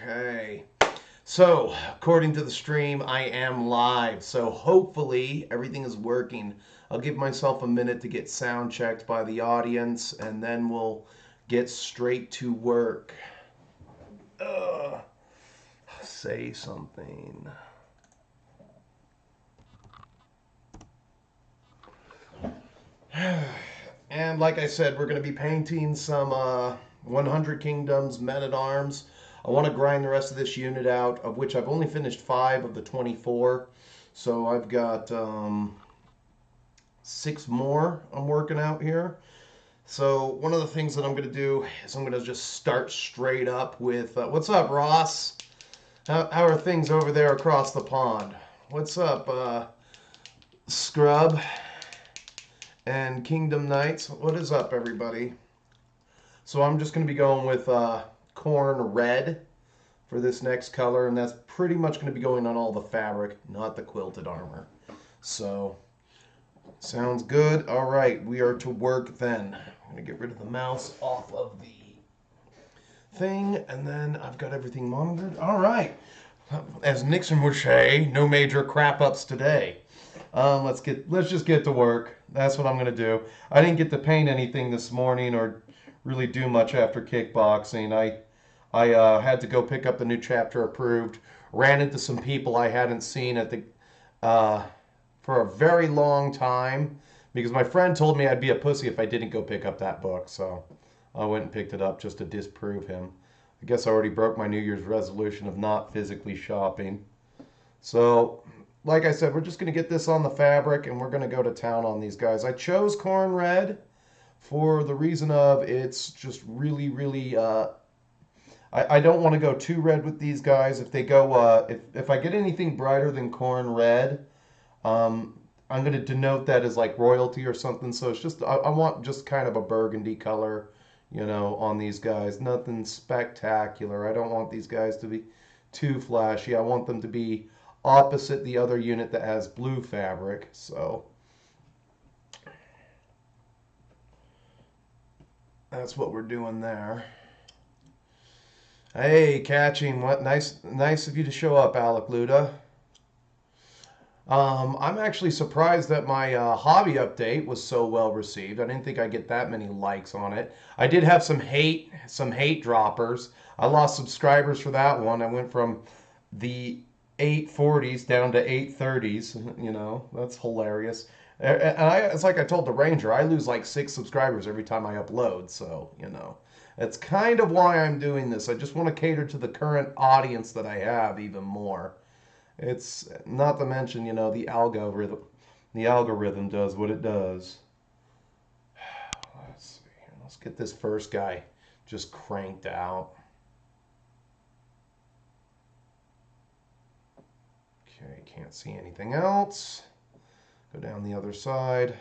Okay. So, according to the stream, I am live. So, hopefully, everything is working. I'll give myself a minute to get sound checked by the audience, and then we'll get straight to work. Ugh. Say something. And like I said, we're going to be painting some 100 Kingdoms Men-at-Arms. I want to grind the rest of this unit out, of which I've only finished 5 of the 24. So I've got 6 more I'm working out here. So one of the things that I'm going to do is I'm going to just start straight up with, what's up, Ross? How are things over there across the pond? What's up, Scrub and Kingdom Knights? What is up, everybody? So I'm just going to be going with corn red for this next color, and that's pretty much going to be going on all the fabric, not the quilted armor. So, sounds good. All right, we are to work then. I'm going to get rid of the mouse off of the thing, and then I've got everything monitored. All right. As Nixon would say, no major crap ups today. Let's just get to work. That's what I'm going to do. I didn't get to paint anything this morning or really do much after kickboxing. I had to go pick up the new chapter approved. Ran into some people I hadn't seen at the for a very long time because my friend told me I'd be a pussy if I didn't go pick up that book. So I went and picked it up just to disprove him. I guess I already broke my New Year's resolution of not physically shopping. So, like I said, we're just going to get this on the fabric and we're going to go to town on these guys. I chose corn red for the reason of it's just really, really. I don't want to go too red with these guys. If they go, if I get anything brighter than corn red, I'm going to denote that as like royalty or something. So it's just I want just kind of a burgundy color, you know, on these guys. Nothing spectacular. I don't want these guys to be too flashy. I want them to be opposite the other unit that has blue fabric. So that's what we're doing there. Hey, catching. What nice of you to show up, Alec Luda. I'm actually surprised that my hobby update was so well received. I didn't think I'd get that many likes on it. I did have some hate droppers. I lost subscribers for that one. I went from the 840s down to 830s. You know, that's hilarious. It's like I told the Ranger, I lose like 6 subscribers every time I upload. So, you know, that's kind of why I'm doing this. I just want to cater to the current audience that I have even more. It's not to mention, you know, the algorithm. The algorithm does what it does. Let's see here. Let's get this first guy just cranked out. Okay, can't see anything else. Go down the other side.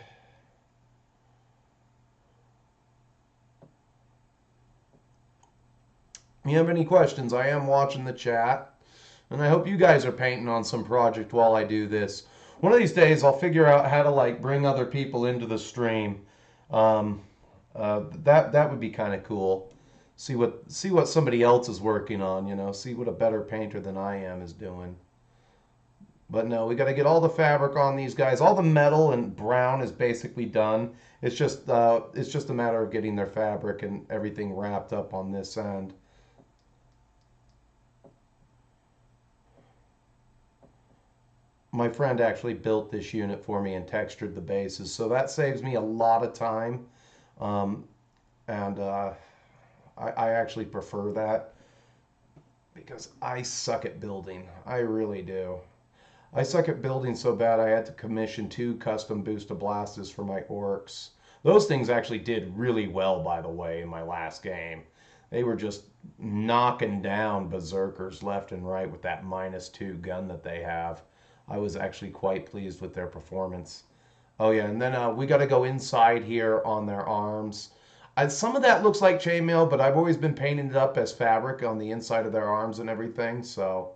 If you have any questions, I am watching the chat. And I hope you guys are painting on some project while I do this. One of these days, I'll figure out how to like bring other people into the stream. That would be kind of cool. See what somebody else is working on. You know, see what a better painter than I am is doing. But no, we got to get all the fabric on these guys. All the metal and brown is basically done. It's just a matter of getting their fabric and everything wrapped up on this end. My friend actually built this unit for me and textured the bases, so that saves me a lot of time. And I actually prefer that because I suck at building. I really do. I suck at building so bad I had to commission 2 custom Boosta Blasters for my orcs. Those things actually did really well, by the way, in my last game. They were just knocking down berserkers left and right with that -2 gun that they have. I was actually quite pleased with their performance. Oh yeah, and then we got to go inside here on their arms. Some of that looks like chainmail, but I've always been painting it up as fabric on the inside of their arms and everything. So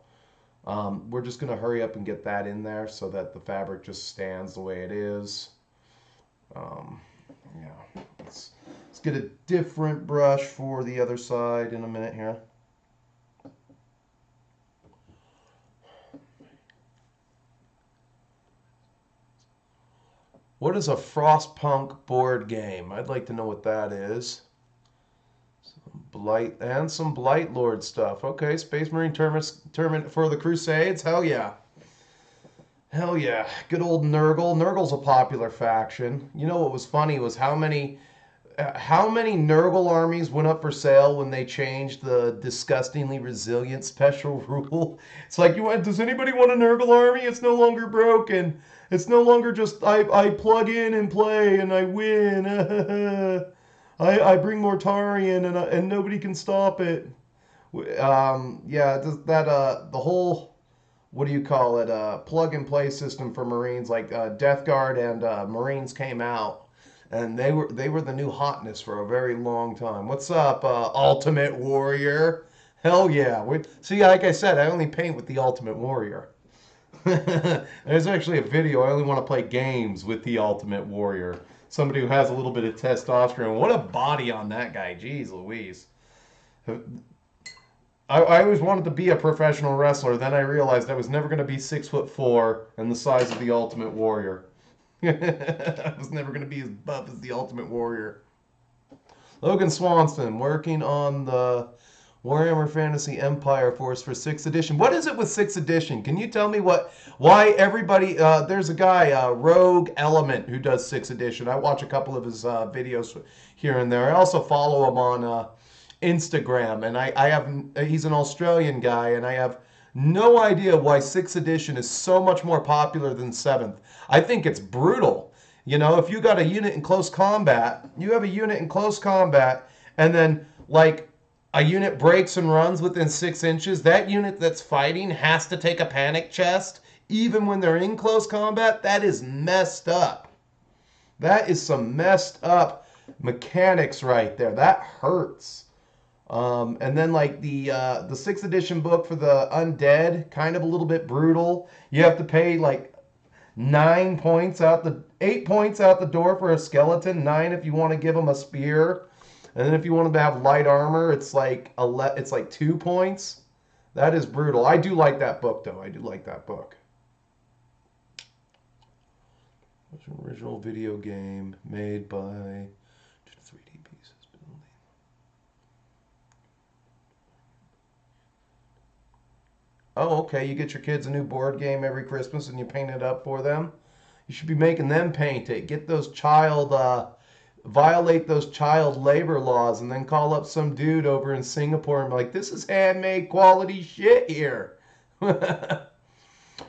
we're just going to hurry up and get that in there so that the fabric just stands the way it is. Yeah, let's get a different brush for the other side in a minute here. What is a Frostpunk board game? I'd like to know what that is. Blight and some Blight Lord stuff. Okay, Space Marine tournament for the Crusades. Hell yeah. Hell yeah. Good old Nurgle. Nurgle's a popular faction. You know what was funny was how many Nurgle armies went up for sale when they changed the disgustingly resilient special rule? It's like, does anybody want a Nurgle army? It's no longer broken. It's no longer just I plug in and play and I win. I bring Mortarion and nobody can stop it. Yeah, the whole, what do you call it, plug and play system for Marines, like Death Guard and Marines came out, and they were the new hotness for a very long time. What's up, Ultimate Warrior? Hell yeah. See, like I said, I only paint with the Ultimate Warrior. There's actually a video. I only want to play games with the Ultimate Warrior. Somebody who has a little bit of testosterone. What a body on that guy. Jeez Louise. I always wanted to be a professional wrestler. Then I realized I was never going to be 6'4" and the size of the Ultimate Warrior. I was never going to be as buff as the Ultimate Warrior. Logan Swanson, working on the Warhammer Fantasy Empire Force for 6th edition. What is it with 6th edition? Can you tell me why everybody, there's a guy, Rogue Element, who does 6th edition. I watch a couple of his videos here and there. I also follow him on Instagram, and he's an Australian guy, and I have no idea why 6th edition is so much more popular than 7th. I think it's brutal. You know, if you got a unit in close combat, you have a unit in close combat, and then, like, a unit breaks and runs within 6 inches, that unit that's fighting has to take a panic chest, even when they're in close combat. That is messed up. That is some messed up mechanics right there. That hurts. And then, like, the 6th edition book for the Undead, kind of a little bit brutal. You have to pay, like, 8 points out the door for a skeleton, 9 if you want to give them a spear. And then if you want them to have light armor, it's like 2 points. That is brutal. I do like that book, though. I do like that book. It's an original video game made by 3D pieces. Oh, okay. You get your kids a new board game every Christmas and you paint it up for them. You should be making them paint it. Get those violate those child labor laws and then call up some dude over in Singapore and be like, this is handmade quality shit here.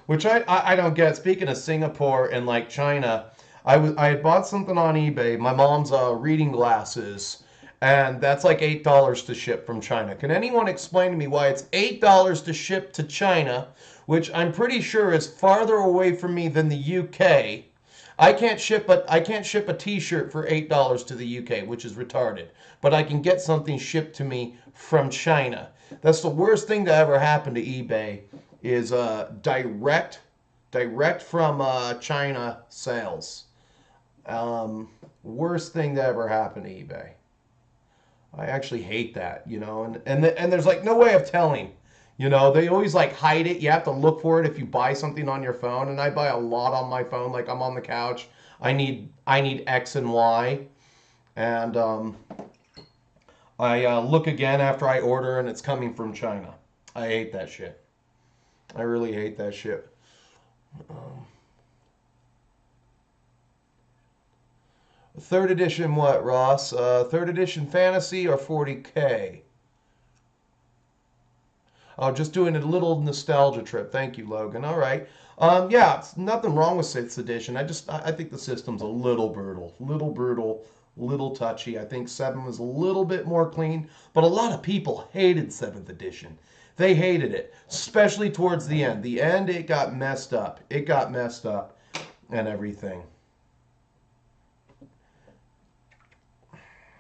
Which I don't get. Speaking of Singapore and like China, I had bought something on eBay, my mom's reading glasses, and that's like $8 to ship from China. Can anyone explain to me why it's $8 to ship to China, which I'm pretty sure is farther away from me than the UK? I can't ship a T-shirt for $8 to the UK, which is retarded. But I can get something shipped to me from China. That's the worst thing to ever happen to eBay, is direct from China sales. Worst thing to ever happen to eBay. I actually hate that, you know, and there's like no way of telling. You know, they always like hide it. You have to look for it if you buy something on your phone. And I buy a lot on my phone. Like I'm on the couch. I need X and Y. And I look again after I order and it's coming from China. I hate that shit. I really hate that shit. Third edition what, Ross? Third edition fantasy or 40K? Oh, just doing a little nostalgia trip. Thank you, Logan. All right. Yeah, it's nothing wrong with 6th edition. I think the system's a little brutal, little touchy. I think 7 was a little bit more clean, but a lot of people hated 7th edition. They hated it, especially towards the end. The end, it got messed up. It got messed up and everything.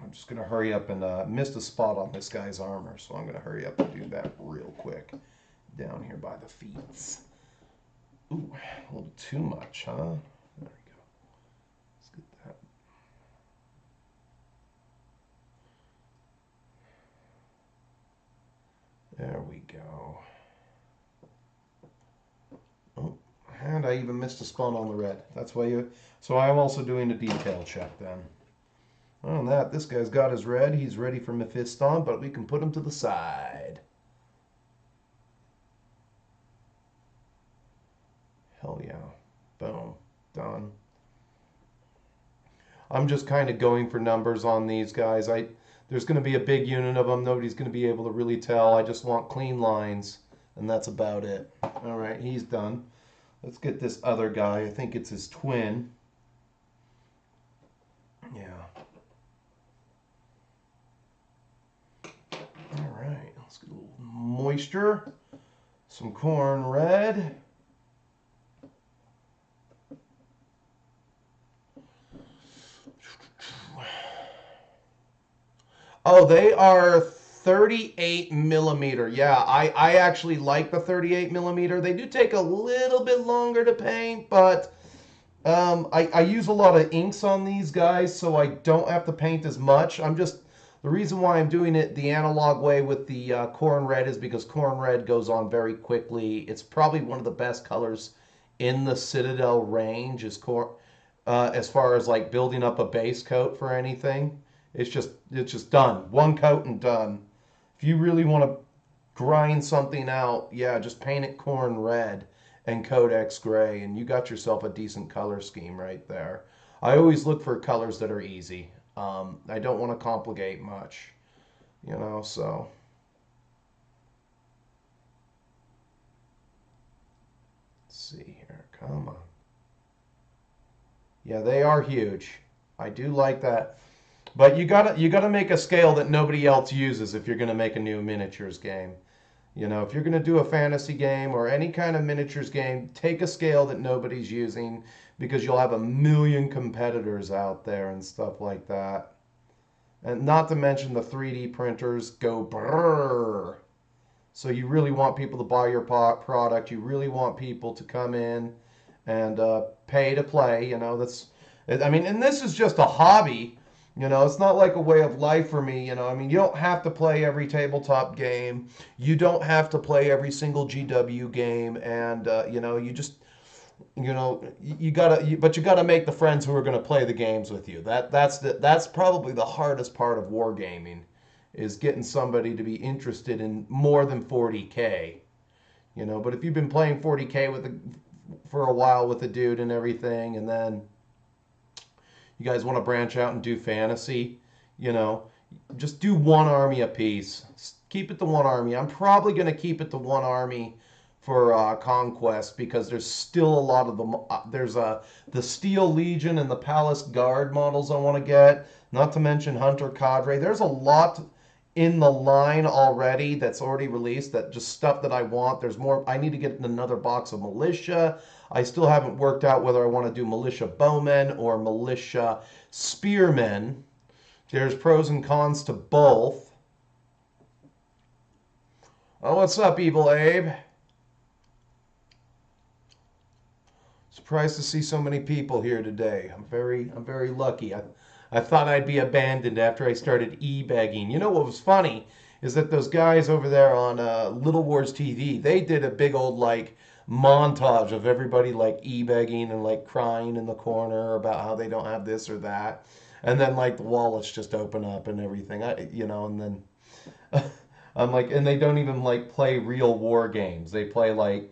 I'm just going to hurry up and missed a spot on this guy's armor, so I'm going to hurry up and do that real quick down here by the feet. Ooh, a little too much, huh? There we go. Let's get that. There we go. Oh, and And I even missed a spawn on the red. That's why you... So I'm also doing a detail check then. Other than that, this guy's got his red. He's ready for Mephiston, but we can put him to the side. Hell yeah. Boom. Done. I'm just kind of going for numbers on these guys. There's going to be a big unit of them. Nobody's going to be able to really tell. I just want clean lines, and that's about it. All right, he's done. Let's get this other guy. I think it's his twin. Yeah. All right, let's get a little moisture. Some corn red. Oh, they are 38 millimeter. Yeah, I actually like the 38 millimeter. They do take a little bit longer to paint, but I use a lot of inks on these guys, so I don't have to paint as much. The reason why I'm doing it the analog way with the corn red is because corn red goes on very quickly. It's probably one of the best colors in the Citadel range as far as like building up a base coat for anything. It's just done. One coat and done. If you really want to grind something out, yeah, just paint it corn red and Codex gray, and you got yourself a decent color scheme right there. I always look for colors that are easy. I don't want to complicate much, you know, so. Let's see here. Come on. Yeah, they are huge. I do like that. But you gotta make a scale that nobody else uses if you're gonna make a new miniatures game. You know, if you're gonna do a fantasy game or any kind of miniatures game, take a scale that nobody's using because you'll have a million competitors out there and stuff like that. And not to mention the 3D printers go brrr. So you really want people to buy your product. You really want people to come in and pay to play. You know, I mean, and this is just a hobby. You know, it's not like a way of life for me. You know, I mean, you don't have to play every tabletop game. You don't have to play every single GW game. And, you know, you just, you know, but you gotta make the friends who are going to play the games with you. That's probably the hardest part of wargaming, is getting somebody to be interested in more than 40K. You know, but if you've been playing 40K for a while with a dude and everything, and then you guys want to branch out and do fantasy, you know, just do one army a piece. Keep it to one army. I'm probably going to keep it to one army for Conquest because there's still a lot of them. There's the Steel Legion and the Palace Guard models I want to get, not to mention Hunter Cadre. There's a lot in the line already that's already released, that just stuff that I want. There's more. I need to get another box of militia. I still haven't worked out whether I want to do militia bowmen or militia spearmen. There's pros and cons to both. Oh, what's up, Evil Abe? Surprised to see so many people here today. I'm very lucky. I thought I'd be abandoned after I started e-begging. You know what was funny is that those guys over there on Little Wars TV, they did a big old like montage of everybody like e-begging and like crying in the corner about how they don't have this or that, and then like the wallets just open up and everything. You know, and then I'm like, and they don't even like play real war games. They play like.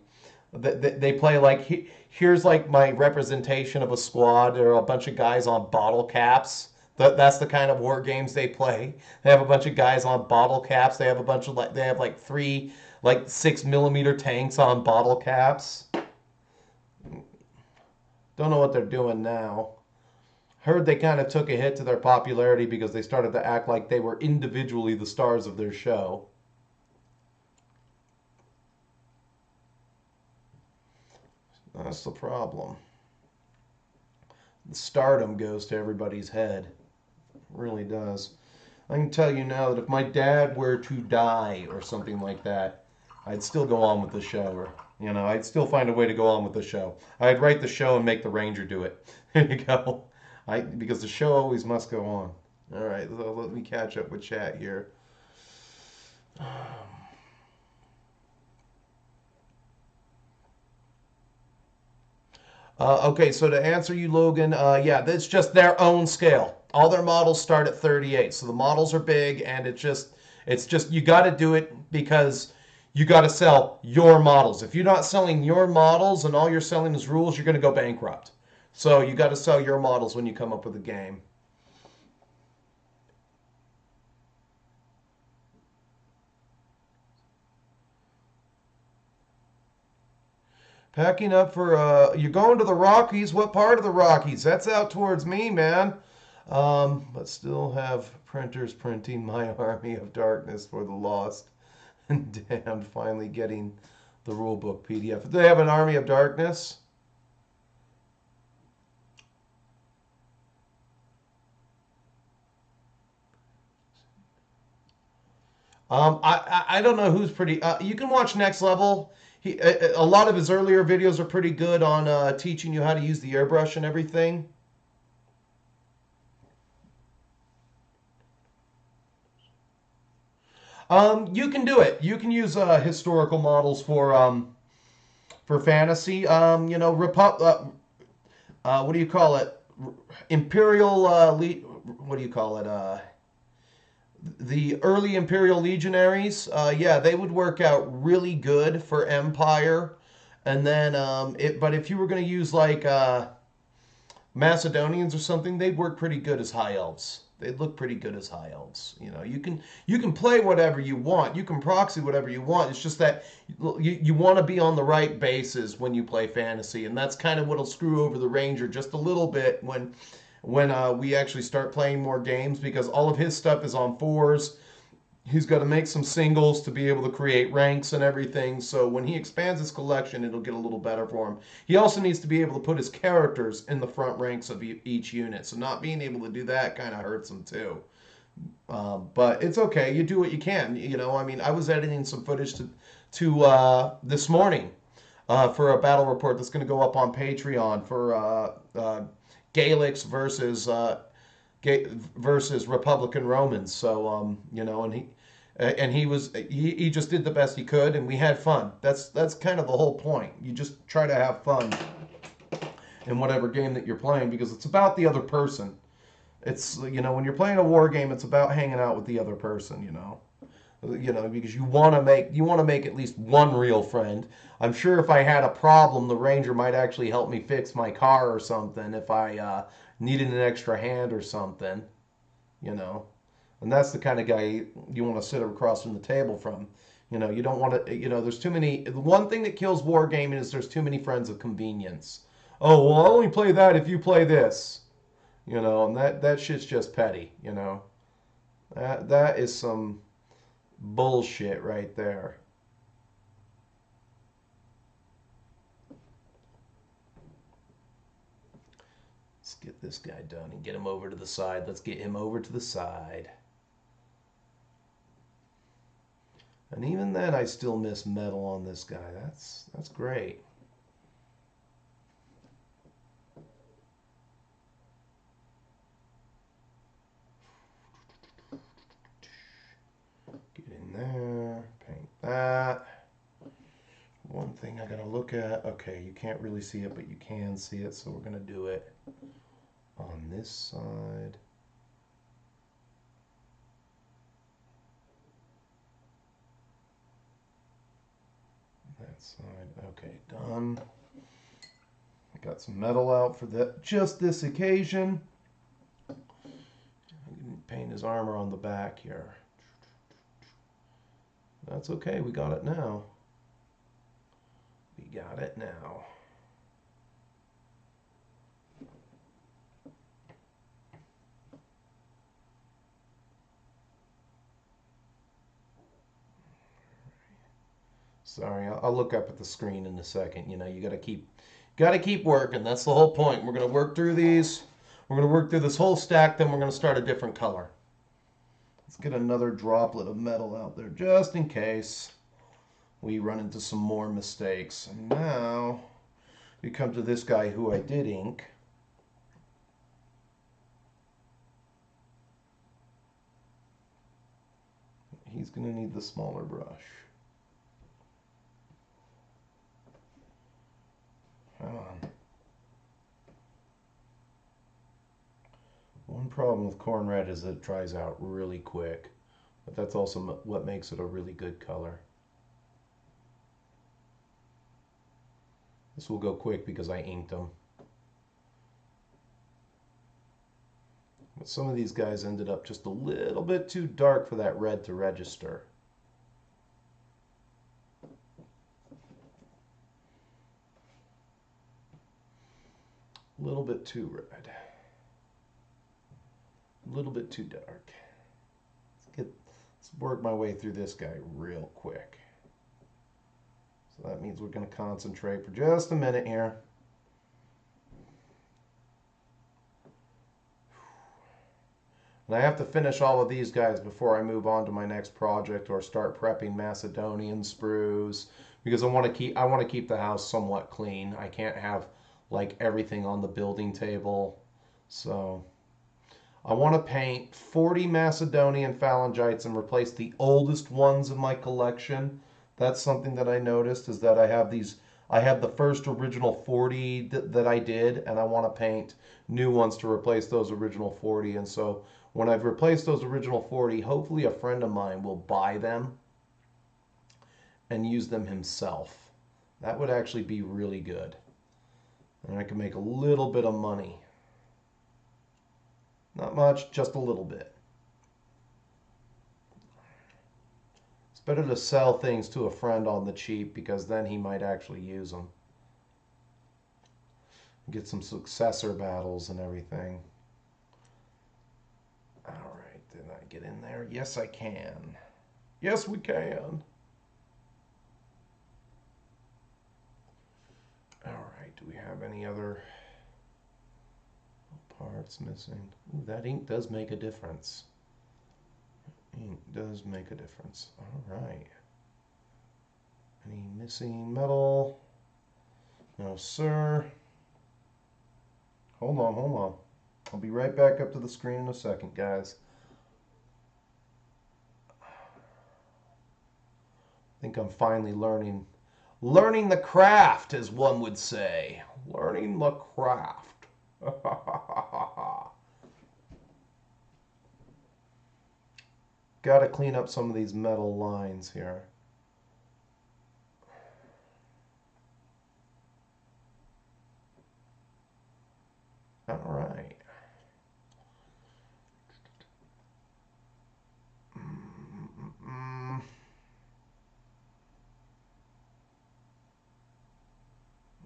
They play like, here's like my representation of a squad. There are a bunch of guys on bottle caps. That's the kind of war games they play. They have a bunch of guys on bottle caps. They have a bunch of like, they have like 3 like 6mm tanks on bottle caps. Don't know what they're doing now. Heard they kind of took a hit to their popularity because they started to act like they were individually the stars of their show. That's the problem. The stardom goes to everybody's head. It really does. I can tell you now that if my dad were to die or something like that, I'd still go on with the show. Or, you know, I'd still find a way to go on with the show. I'd write the show and make the Ranger do it. There you go. Because the show always must go on. All right, so let me catch up with chat here. Okay, so to answer you, Logan, yeah, it's just their own scale. All their models start at 38, so the models are big, and it's just you got to do it because you got to sell your models. If you're not selling your models and all you're selling is rules, you're going to go bankrupt. So you got to sell your models when you come up with a game. Packing up for you're going to the Rockies. What part of the Rockies? That's out towards me, man. But still have printers printing my Army of Darkness for the Lost and Damned. Finally getting the rulebook PDF. Do they have an Army of Darkness? I don't know who's pretty. You can watch Next Level. A lot of his earlier videos are pretty good on teaching you how to use the airbrush and everything. You can do it. You can use historical models for fantasy. What do you call it? Imperial. What do you call it? The early Imperial legionaries. Yeah, they would work out really good for Empire. And then, but if you were going to use like Macedonians or something, they'd work pretty good as high elves. They'd look pretty good as high elves. You can play whatever you want. You can proxy whatever you want. It's just that you want to be on the right bases when you play fantasy, and that's kind of what'll screw over the Ranger just a little bit when we actually start playing more games, because all of his stuff is on fours. He's got to make some singles to be able to create ranks and everything. So when he expands his collection, it'll get a little better for him. He also needs to be able to put his characters in the front ranks of each unit. So not being able to do that kind of hurts him too. But it's okay. You do what you can. I mean, I was editing some footage to this morning for a battle report that's going to go up on Patreon for Gaelics versus Republican Romans. So and he just did the best he could, and we had fun. That's kind of the whole point. You just try to have fun in whatever game that you're playing, because it's about the other person. It's when you're playing a war game, it's about hanging out with the other person. Because you want to make at least one real friend. I'm sure if I had a problem, the Ranger might actually help me fix my car or something if I needed an extra hand or something, you know. And that's the kind of guy you want to sit across from the table from. You don't want to, there's too many. The one thing that kills wargaming is there's too many friends of convenience. Oh, well, I'll only play that if you play this. And that shit's just petty, That is some bullshit right there. Let's get this guy done and get him over to the side. Let's get him over to the side. And even then, I still miss metal on this guy. That's great. Get in there, paint that. One thing I gotta look at, okay, you can't really see it, but you can see it, so we're gonna do it on this side. That side, okay, done. Got some metal out for just this occasion. Paint his armor on the back here. That's okay, we got it now. We got it now. Sorry, I'll look up at the screen in a second. You gotta keep working. That's the whole point. We're gonna work through these. We're gonna work through this whole stack, then we're gonna start a different color. Let's get another droplet of metal out there just in case we run into some more mistakes. And now we come to this guy who I did ink. He's going to need the smaller brush. Come on. One problem with corn red is that it dries out really quick, but that's also what makes it a really good color. This will go quick because I inked them. But some of these guys ended up just a little bit too dark for that red to register. A little bit too red. A little bit too dark. Let's work my way through this guy real quick. So that means we're going to concentrate for just a minute here. And I have to finish all of these guys before I move on to my next project or start prepping Macedonian sprues, because I want to keep the house somewhat clean. I can't have like everything on the building table. So I want to paint 40 Macedonian phalangites and replace the oldest ones in my collection. That's something that I noticed, is that I have the first original 40 that I did, and I want to paint new ones to replace those original 40. And so when I've replaced those original 40, hopefully a friend of mine will buy them and use them himself. That would actually be really good. And I can make a little bit of money. Not much, just a little bit. It's better to sell things to a friend on the cheap, because then he might actually use them. Get some successor battles and everything. All right, did I get in there? Yes, I can. Yes, we can. All right, do we have any other parts missing? Ooh, that ink does make a difference. Ink does make a difference. All right. Any missing metal? No, sir. Hold on, hold on. I'll be right back up to the screen in a second, guys. I think I'm finally learning the craft, as one would say. Learning the craft. Got to clean up some of these metal lines here. All right.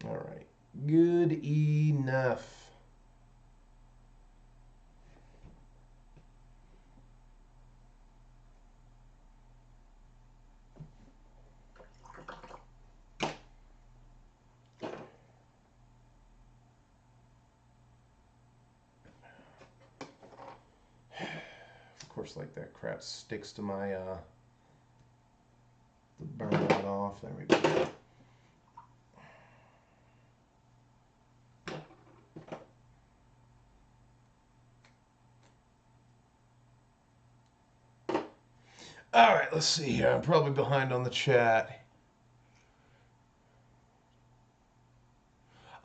All right. Good enough. Of course, like that crap sticks to my to burn that off. There we go. All right, let's see here. I'm probably behind on the chat.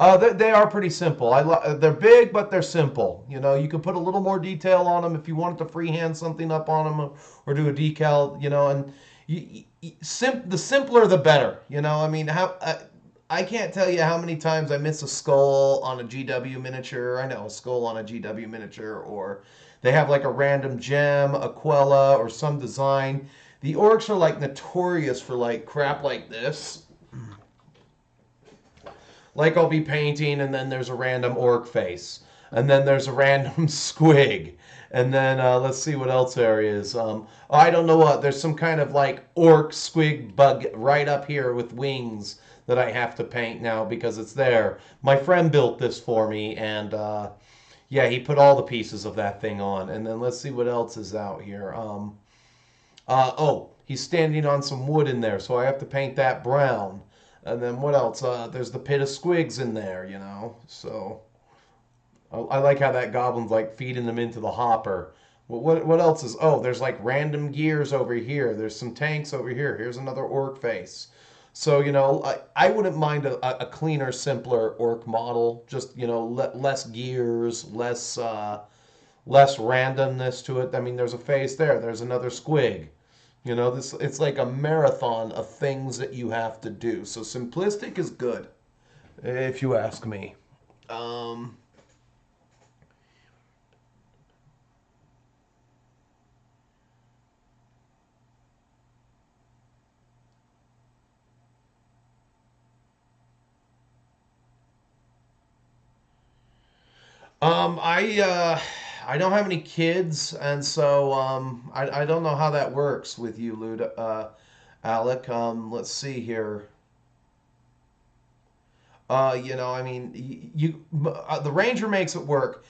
They are pretty simple. They're big, but they're simple. You know, you can put a little more detail on them if you wanted to freehand something up on them, or do a decal. You know, and the simpler the better. You know, I mean, I can't tell you how many times I miss a skull on a GW miniature. I know, a skull on a GW miniature, or they have like a random gem, Aquella, or some design. The orcs are like notorious for like crap like this. Like I'll be painting, and then there's a random orc face, and then there's a random squig, and then let's see what else there is. I don't know what. There's some kind of like orc squig bug right up here with wings that I have to paint now because it's there. My friend built this for me, and yeah, he put all the pieces of that thing on. And then let's see what else is out here. Oh, he's standing on some wood in there, so I have to paint that brown. And then what else? There's the pit of squigs in there, you know. So I like how that goblin's like feeding them into the hopper. What else is? Oh, there's like random gears over here. There's some tanks over here. Here's another orc face. So, you know, I wouldn't mind a cleaner, simpler orc model. Just, you know, less gears, less less randomness to it. I mean, there's a face there. There's another squig. You know, this it's like a marathon of things that you have to do. So simplistic is good, if you ask me. Um, I don't have any kids, and so I don't know how that works with you, Alec. Let's see here. You know, I mean, the Ranger makes it work.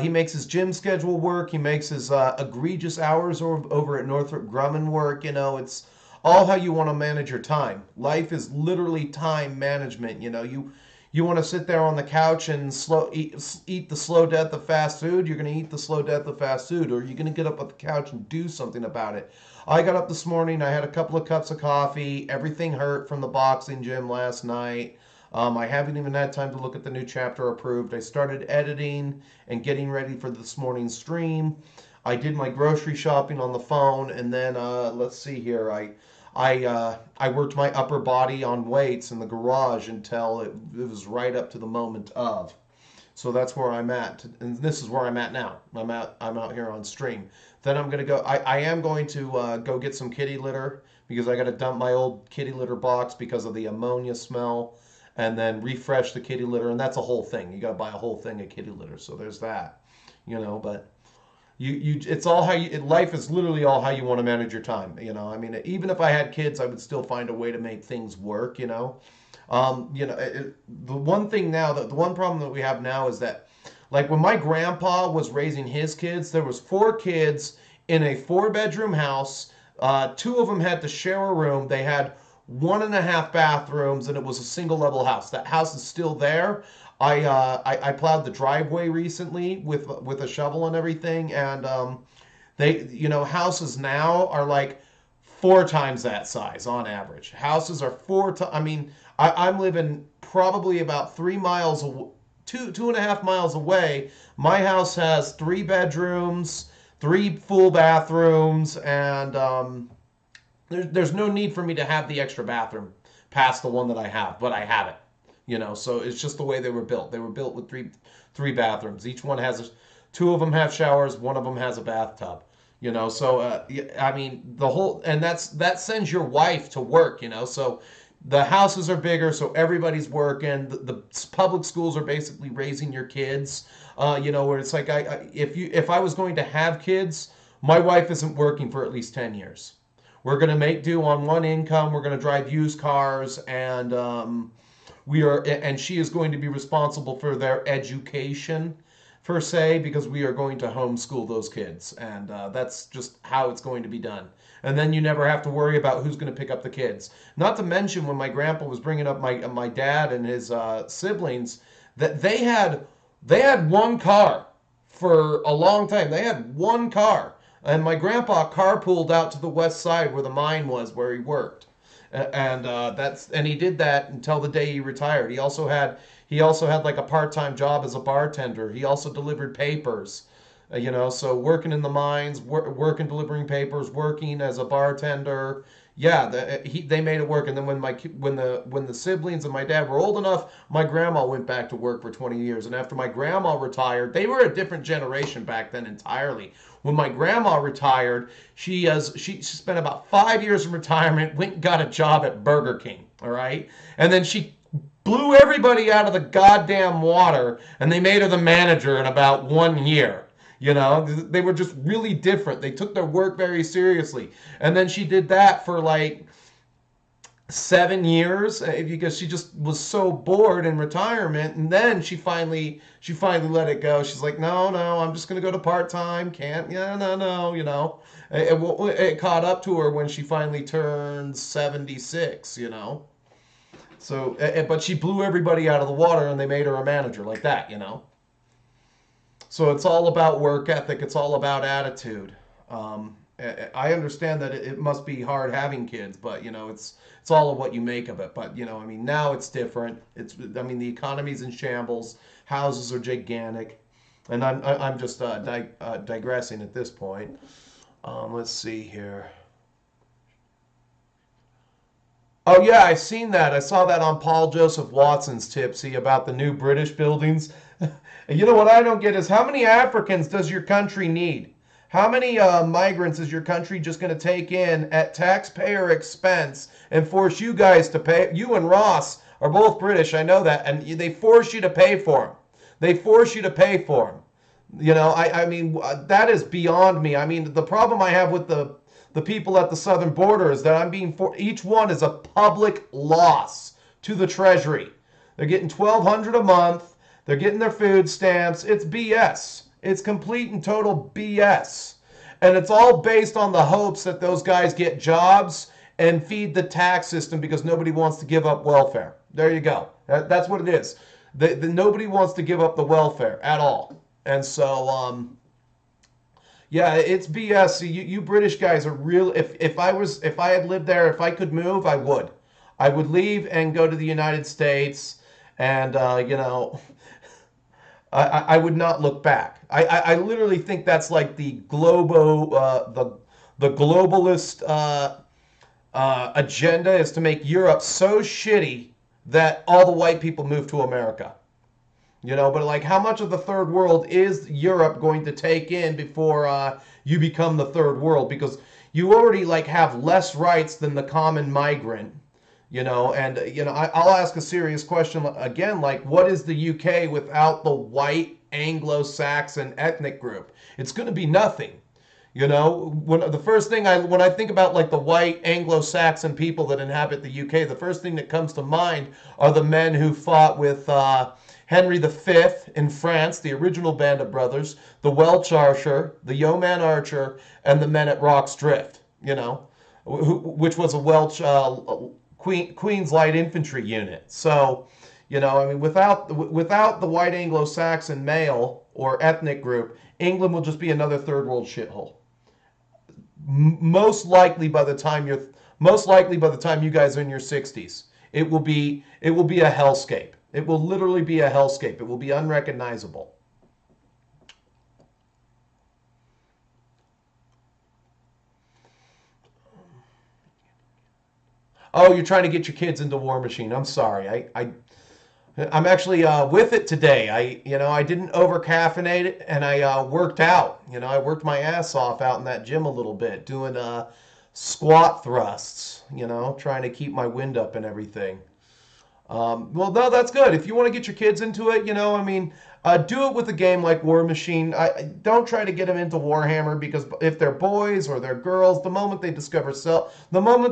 He makes his gym schedule work. He makes his egregious hours over at Northrop Grumman work. You know, it's all how you want to manage your time. Life is literally time management. You know, you want to sit there on the couch and eat the slow death of fast food. You're going to eat the slow death of fast food, or you're going to get up at the couch and do something about it. I got up this morning. I had a couple of cups of coffee. Everything hurt from the boxing gym last night. I haven't even had time to look at the new chapter approved. I started editing and getting ready for this morning's stream. I did my grocery shopping on the phone, and then let's see here. I worked my upper body on weights in the garage until it was right up to the moment of. So that's where I'm at, and this is where I'm at now. I'm out here on stream. Then I'm gonna go. I am going to go get some kitty litter because I got to dump my old kitty litter box because of the ammonia smell, and then refresh the kitty litter, and that's a whole thing. You got to buy a whole thing of kitty litter. So there's that, you know. But it's all how life is literally all how you want to manage your time. You know, I mean, even if I had kids, I would still find a way to make things work. You know, the one thing now that the one problem that we have now is that, like when my grandpa was raising his kids, there was 4 kids in a 4-bedroom house. 2 of them had to share a room. They had 1.5 bathrooms, and it was a single level house. That house is still there. I plowed the driveway recently with a shovel and everything, and houses now are like 4 times that size on average. Houses are 4 times. I mean, I'm living probably about 3 miles, 2.5 miles away. My house has 3 bedrooms, 3 full bathrooms, and there's no need for me to have the extra bathroom past the one that I have, but I have it. You know, so it's just the way they were built. They were built with three bathrooms. Each one has 2 of them have showers, one of them has a bathtub. You know, so I mean the whole, and that sends your wife to work. You know, so the houses are bigger, so everybody's working. The public schools are basically raising your kids. You know, where it's like if I was going to have kids, my wife isn't working for at least 10 years. We're going to make do on one income. We're going to drive used cars, and she is going to be responsible for their education, per se, because we are going to homeschool those kids, and that's just how it's going to be done. And then you never have to worry about who's going to pick up the kids. Not to mention, when my grandpa was bringing up my dad and his siblings, that they had one car for a long time. They had one car. And my grandpa carpooled out to the west side where the mine was, where he worked, and he did that until the day he retired. He also had like a part-time job as a bartender. He also delivered papers, so working in the mines, working delivering papers, working as a bartender. Yeah, they made it work. And then when the siblings and my dad were old enough, my grandma went back to work for 20 years. And after my grandma retired, they were a different generation back then entirely. When my grandma retired, she spent about 5 years in retirement, went and got a job at Burger King, all right? And then she blew everybody out of the goddamn water, and they made her the manager in about 1 year. They were just really different. They took their work very seriously. And then she did that for like 7 years because she just was so bored in retirement. And then she finally let it go. She's like, no, I'm just going to go to part-time. Can't, yeah, no. It caught up to her when she finally turned 76, So, but she blew everybody out of the water, and they made her a manager like that, So it's all about work ethic. It's all about attitude. I understand that it must be hard having kids, but it's all of what you make of it. But now it's different. The economy's in shambles. Houses are gigantic. And I'm just digressing at this point. Let's see here. Oh yeah, I've seen that. I saw that on Paul Joseph Watson's Tipsy about the new British buildings. You know what I don't get is how many Africans does your country need? How many migrants is your country just going to take in at taxpayer expense and force you guys to pay? You and Ross are both British, I know that, and they force you to pay for them. They force you to pay for them. You know, I mean, that is beyond me. I mean, the problem I have with the people at the southern border is that I'm being for each one is a public loss to the Treasury. They're getting $1,200 a month. They're getting their food stamps. It's BS. It's complete and total BS. And it's all based on the hopes that those guys get jobs and feed the tax system because nobody wants to give up welfare. There you go. That's what it is. Nobody wants to give up the welfare at all. And so, yeah, it's BS. You British guys are real. If I had lived there, if I could move, I would. I would leave and go to the United States, and you know, I would not look back. I literally think that's like the the globalist agenda is to make Europe so shitty that all the white people move to America. You know, but like how much of the third world is Europe going to take in before you become the third world? Because you already like have less rights than the common migrant, you know, and you know, I'll ask a serious question again, like what is the UK without the white Anglo-Saxon ethnic group? It's going to be nothing. You know, the first thing when I think about like the white Anglo-Saxon people that inhabit the UK, the first thing that comes to mind are the men who fought with Henry V in France, the original Band of Brothers, the Welsh Archer, the Yeoman Archer, and the men at Rock's Drift. You know, which was a Welsh Queen's Light Infantry unit. So, you know, I mean, without the white Anglo-Saxon male or ethnic group, England will just be another third world shithole. Most likely by the time you guys are in your 60s, it will be a hellscape. It will literally be a hellscape. It will be unrecognizable. Oh, you're trying to get your kids into War Machine. I'm sorry. I'm actually with it today. I didn't over caffeinate it, and I worked out. You know, I worked my ass off out in that gym a little bit, doing squat thrusts. You know, trying to keep my wind up and everything. Well, no, that's good. If you want to get your kids into it, you know, I mean, do it with a game like War Machine. Don't try to get them into Warhammer because if they're boys or they're girls, the moment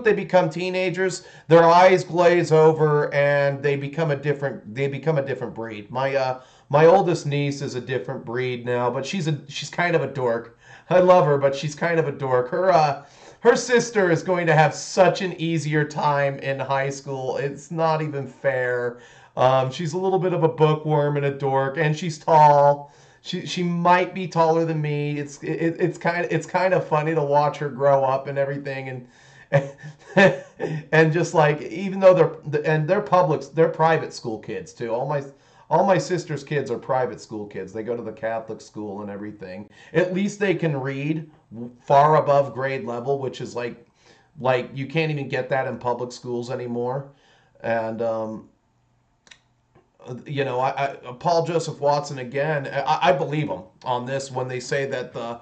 they become teenagers, their eyes glaze over and they become a different breed. My oldest niece is a different breed now, but she's kind of a dork. I love her, but she's kind of a dork. Her sister is going to have such an easier time in high school. It's not even fair. She's a little bit of a bookworm and a dork, and she's tall. She might be taller than me. It's kind of funny to watch her grow up and everything, and and just like even though they're private school kids too. All my sister's kids are private school kids. They go to the Catholic school and everything. At least they can read far above grade level, which is like you can't even get that in public schools anymore. And you know, Paul Joseph Watson again. I believe him on this when they say that the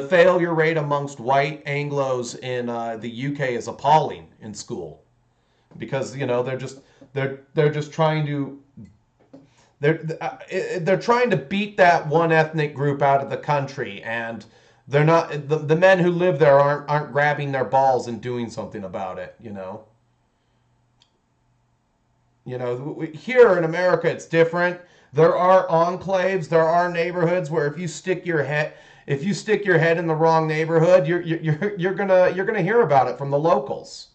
failure rate amongst white Anglos in the UK is appalling in school because you know they're just trying to they're trying to beat that one ethnic group out of the country, and they're not the men who live there aren't grabbing their balls and doing something about it. Here in America it's different. There are enclaves, there are neighborhoods where if you stick your head in the wrong neighborhood, you're gonna hear about it from the locals.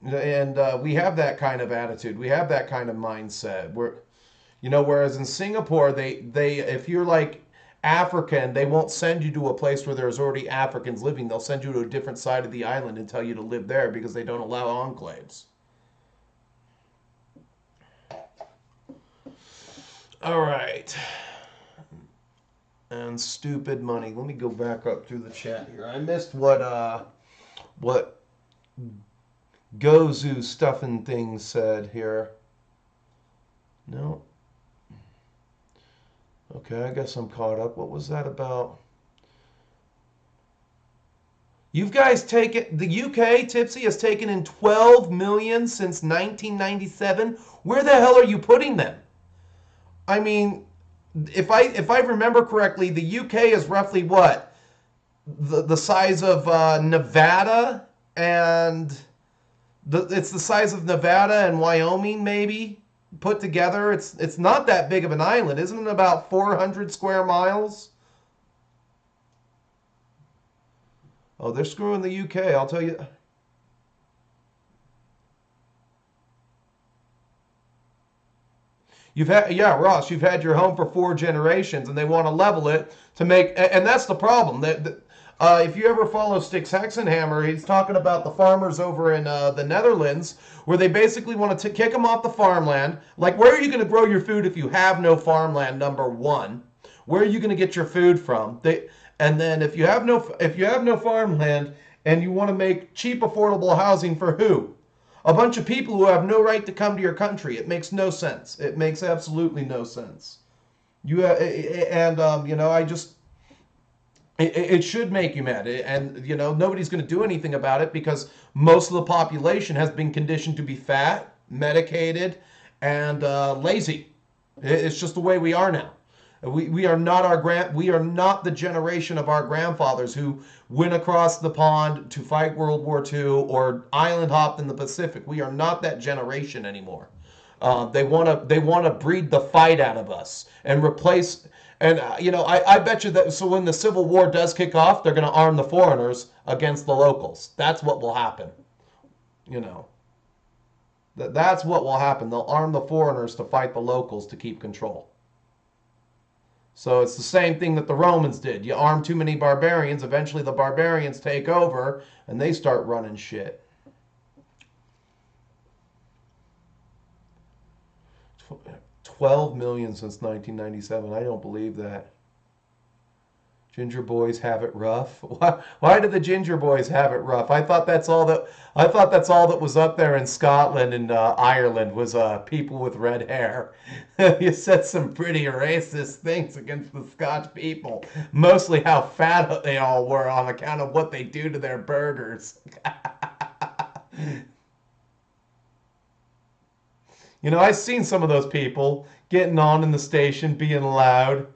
And we have that kind of attitude. We have that kind of mindset. Whereas in Singapore, they if you're like African, they won't send you to a place where there's already Africans living. They'll send you to a different side of the island and tell you to live there because they don't allow enclaves. All right. And stupid money. Let me go back up through the chat here. I missed what Gozu stuffing things said here. No. Okay, I guess I'm caught up. What was that about? You guys taken, the UK, Tipsy, has taken in 12 million since 1997. Where the hell are you putting them? I mean, if I remember correctly, the UK is roughly what? The size of Nevada, and it's the size of Nevada and Wyoming, maybe, put together. It's not that big of an island. Isn't it about 400 square miles? Oh, they're screwing the UK, I'll tell you. Yeah, Ross, you've had your home for 4 generations, and they want to level it to make, and that's the problem. If you ever follow Styx Hexenhammer, he's talking about the farmers over in the Netherlands, where they basically want to kick them off the farmland. Like, where are you going to grow your food if you have no farmland? Number one, where are you going to get your food from? And then if you have no farmland and you want to make cheap, affordable housing for who? A bunch of people who have no right to come to your country. It makes no sense. It makes absolutely no sense. It should make you mad. And, nobody's going to do anything about it because most of the population has been conditioned to be fat, medicated, and lazy. It's just the way we are now. We are not the generation of our grandfathers who went across the pond to fight World War II or island hopped in the Pacific. We are not that generation anymore. They want to breed the fight out of us and replace. And I bet you that. So when the Civil War does kick off, they're going to arm the foreigners against the locals. That's what will happen. That's what will happen. They'll arm the foreigners to fight the locals to keep control. So it's the same thing that the Romans did. You arm too many barbarians, eventually the barbarians take over, and they start running shit. 12 million since 1997. I don't believe that. Ginger boys have it rough. Why do the ginger boys have it rough? I thought that's all that was up there in Scotland and Ireland was people with red hair. You said some pretty racist things against the Scotch people. Mostly how fat they all were on account of what they do to their burgers. I've seen some of those people getting on in the station, being loud.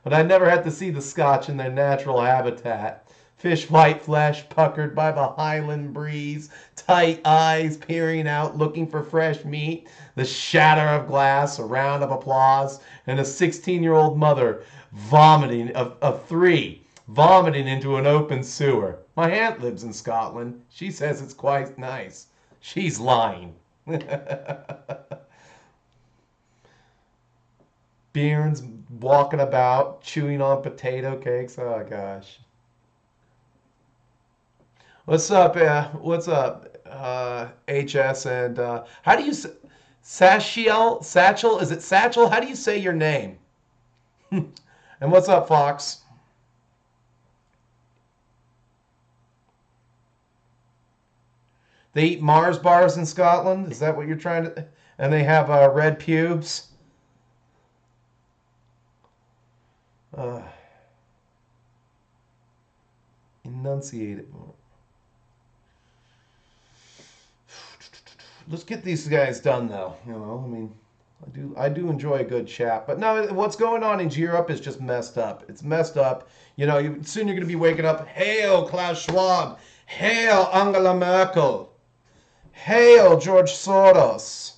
But I never had to see the Scotch in their natural habitat. Fish white flesh, puckered by the Highland breeze, tight eyes peering out, looking for fresh meat, the shatter of glass, a round of applause, and a 16-year-old mother vomiting, of 3, vomiting into an open sewer. My aunt lives in Scotland. She says it's quite nice. She's lying. Beards walking about, chewing on potato cakes. Oh, gosh. What's up? What's up, HS? And how do you say Satchel? Satchel? Is it Satchel? How do you say your name? And what's up, Fox? They eat Mars bars in Scotland? Is that what you're trying to... And they have red pubes? Enunciate it more. Let's get these guys done, though. I do enjoy a good chat. But no, what's going on in Europe is just messed up. It's messed up. Soon you're going to be waking up. Hail Klaus Schwab. Hail Angela Merkel. Hail George Soros.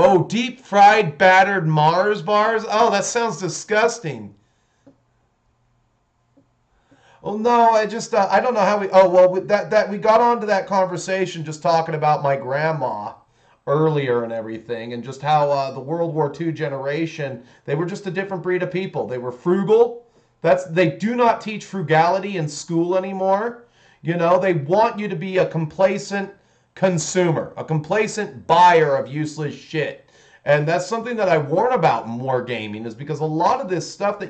Oh, deep fried battered Mars bars? Oh, that sounds disgusting. Oh no, I don't know how we. Oh well, that we got onto that conversation just talking about my grandma earlier and everything, and just how the World War II generation, they were just a different breed of people. They were frugal. They do not teach frugality in school anymore. You know, they want you to be a complacent consumer, a complacent buyer of useless shit. And that's something that I warn about in wargaming, is because a lot of this stuff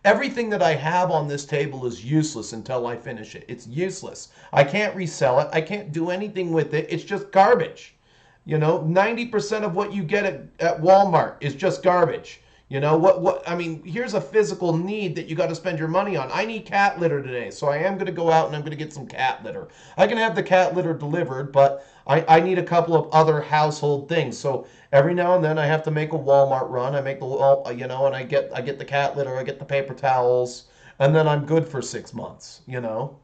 everything that I have on this table is useless until I finish it. It's useless. I can't resell it. I can't do anything with it. It's just garbage. You know, 90% of what you get at Walmart is just garbage. You know, I mean, here's a physical need that you got to spend your money on. I need cat litter today, so I am going to go out and I'm going to get some cat litter. I can have the cat litter delivered, but I need a couple of other household things. So every now and then I have to make a Walmart run. I make and I get the cat litter, I get the paper towels, and then I'm good for 6 months, you know.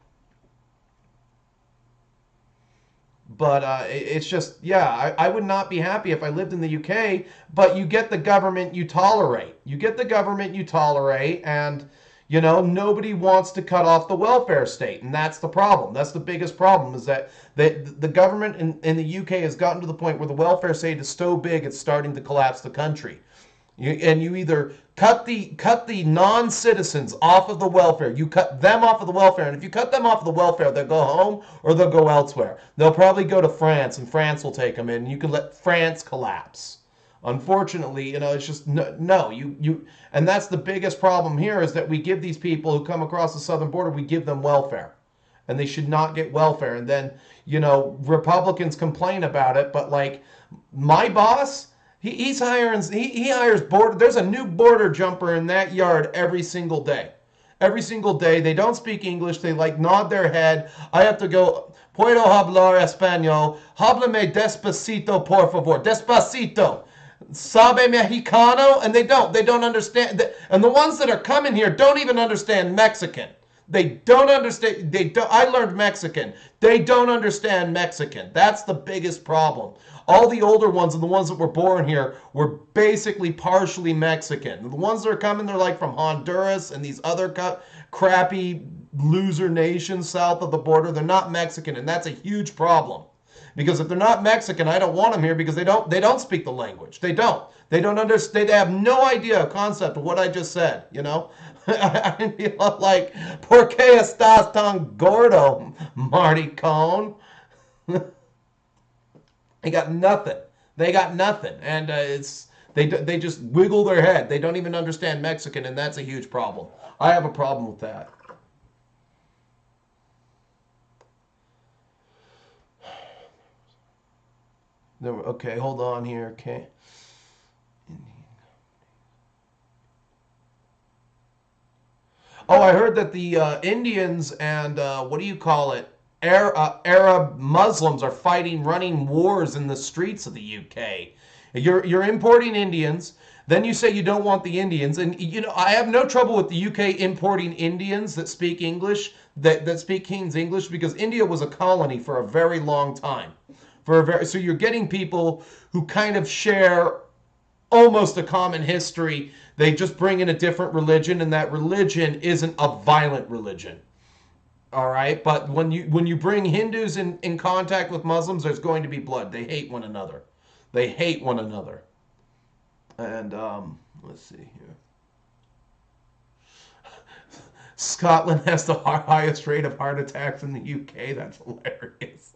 But it's just, yeah, I would not be happy if I lived in the UK, but you get the government you tolerate. You get the government you tolerate, and, you know, nobody wants to cut off the welfare state, and that's the problem. That's the biggest problem, is that the government in the UK has gotten to the point where the welfare state is so big it's starting to collapse the country. You either cut the non-citizens off of the welfare. You cut them off of the welfare, and if you cut them off of the welfare, they'll go home or they'll go elsewhere. They'll probably go to France, and France will take them in. And you can let France collapse. Unfortunately, you know, it's just and that's the biggest problem here, is that we give these people who come across the southern border, we give them welfare, and they should not get welfare. And then, you know, Republicans complain about it, but like my boss. He hires border. There's a new border jumper in that yard every single day. Every single day. They don't speak English. They like nod their head. I have to go, puedo hablar español. Háblame despacito, por favor. Despacito. Sabe mexicano? And they don't understand. And the ones that are coming here don't even understand Mexican. They don't understand. I learned Mexican. They don't understand Mexican. That's the biggest problem. All the older ones and the ones that were born here were basically partially Mexican. The ones that are coming, they're like from Honduras and these other crappy loser nations south of the border. They're not Mexican, and that's a huge problem. Because if they're not Mexican, I don't want them here, because they don't speak the language. They don't understand. They have no idea, concept of what I just said, you know? I feel like, ¿por qué estás tan gordo, Marty Cohn? They got nothing. And they just wiggle their head. They don't even understand Mexican, and that's a huge problem. I have a problem with that. Okay, hold on here. Okay. Oh, I heard that the Indians and what do you call it? Arab Muslims are running wars in the streets of the UK. You're importing Indians. Then you say you don't want the Indians, and you know I have no trouble with the UK importing Indians that speak English, that speak King's English, because India was a colony for a very long time. So you're getting people who kind of share almost a common history. They just bring in a different religion, and that religion isn't a violent religion. All right, but when you bring Hindus in contact with Muslims, there's going to be blood. They hate one another. And let's see here. Scotland has the highest rate of heart attacks in the UK. That's hilarious.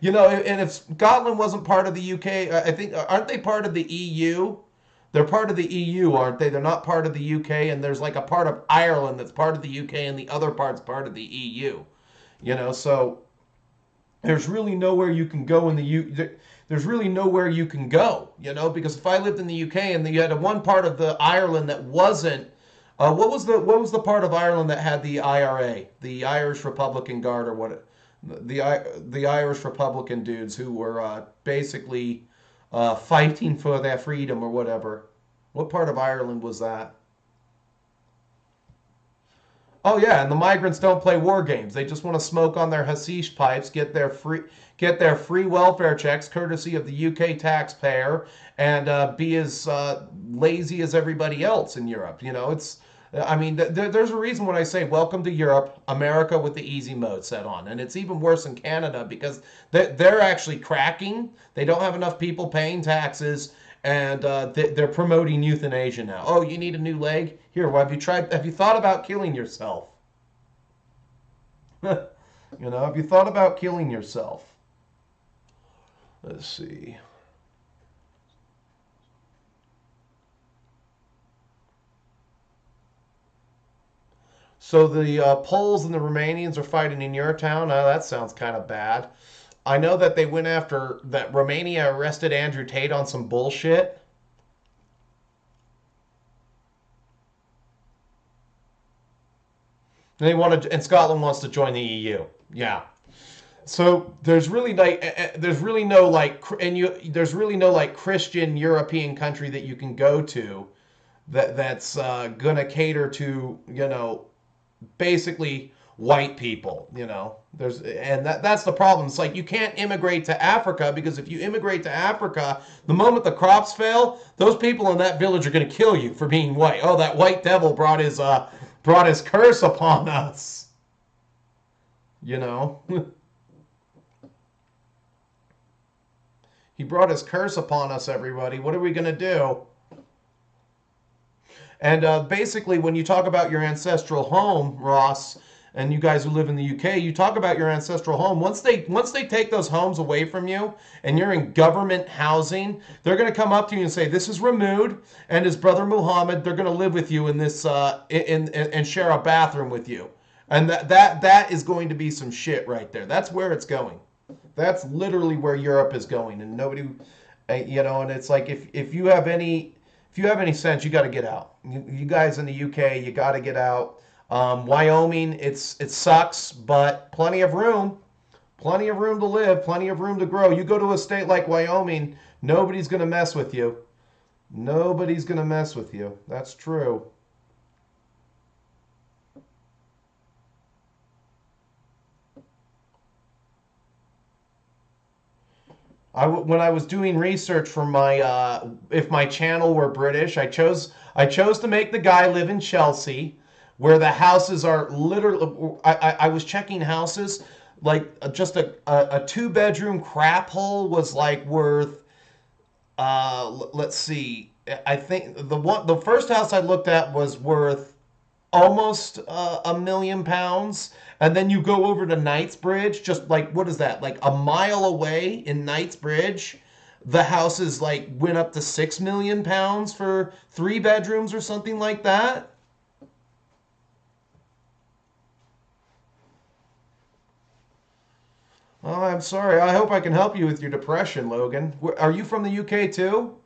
You know, and if Scotland wasn't part of the UK, I think, aren't they part of the EU? They're part of the EU, aren't they? They're not part of the UK, and there's like a part of Ireland that's part of the UK, and the other part's part of the EU. You know, so there's really nowhere you can go in the EU. There's really nowhere you can go, you know, because if I lived in the UK and you had one part of the Ireland that wasn't, what was the part of Ireland that had the IRA, the Irish Republican Guard, or what? The Irish Republican dudes who were basically fighting for their freedom or whatever. What part of Ireland was that? Oh yeah, and the migrants don't play war games. They just want to smoke on their hashish pipes, get their free welfare checks courtesy of the UK taxpayer, and be as lazy as everybody else in Europe. You know, I mean, there's a reason when I say welcome to Europe, America with the easy mode set on. And it's even worse in Canada because they're actually cracking. They don't have enough people paying taxes, and they're promoting euthanasia now. Oh, you need a new leg? Here, well, have you thought about killing yourself? Have you thought about killing yourself? Let's see. So the Poles and the Romanians are fighting in your town. Oh, that sounds kind of bad. I know that they went after that. Romania arrested Andrew Tate on some bullshit. And Scotland wants to join the EU. Yeah. So there's really no like there's really no like Christian European country that you can go to that's gonna cater to basically white people. That's the problem. It's like you can't immigrate to Africa, because if you immigrate to Africa, the moment the crops fail, those people in that village are gonna kill you for being white. Oh, that white devil brought his curse upon us. He brought his curse upon us, everybody. What are we going to do? And basically, when you talk about your ancestral home, Ross, and you guys who live in the UK, you talk about your ancestral home. Once they take those homes away from you and you're in government housing, they're going to come up to you and say, this is Ramood and his brother Muhammad. They're going to live with you in this and share a bathroom with you. And that is going to be some shit right there. That's where it's going. That's literally where Europe is going, and nobody, and it's like if you have any sense, you got to get out. You guys in the UK, you got to get out. Wyoming, it sucks, but plenty of room to live, plenty of room to grow. You go to a state like Wyoming, nobody's gonna mess with you. Nobody's gonna mess with you. That's true. When I was doing research for my if my channel were British, I chose to make the guy live in Chelsea, where the houses are literally. I was checking houses, like just a 2-bedroom crap hole was like worth. Let's see. I think the first house I looked at was worth almost £1 million. And then you go over to Knightsbridge, just like, what is that? Like a mile away in Knightsbridge, the houses like went up to £6 million for 3 bedrooms or something like that. Oh, I'm sorry. I hope I can help you with your depression, Logan. Are you from the UK too?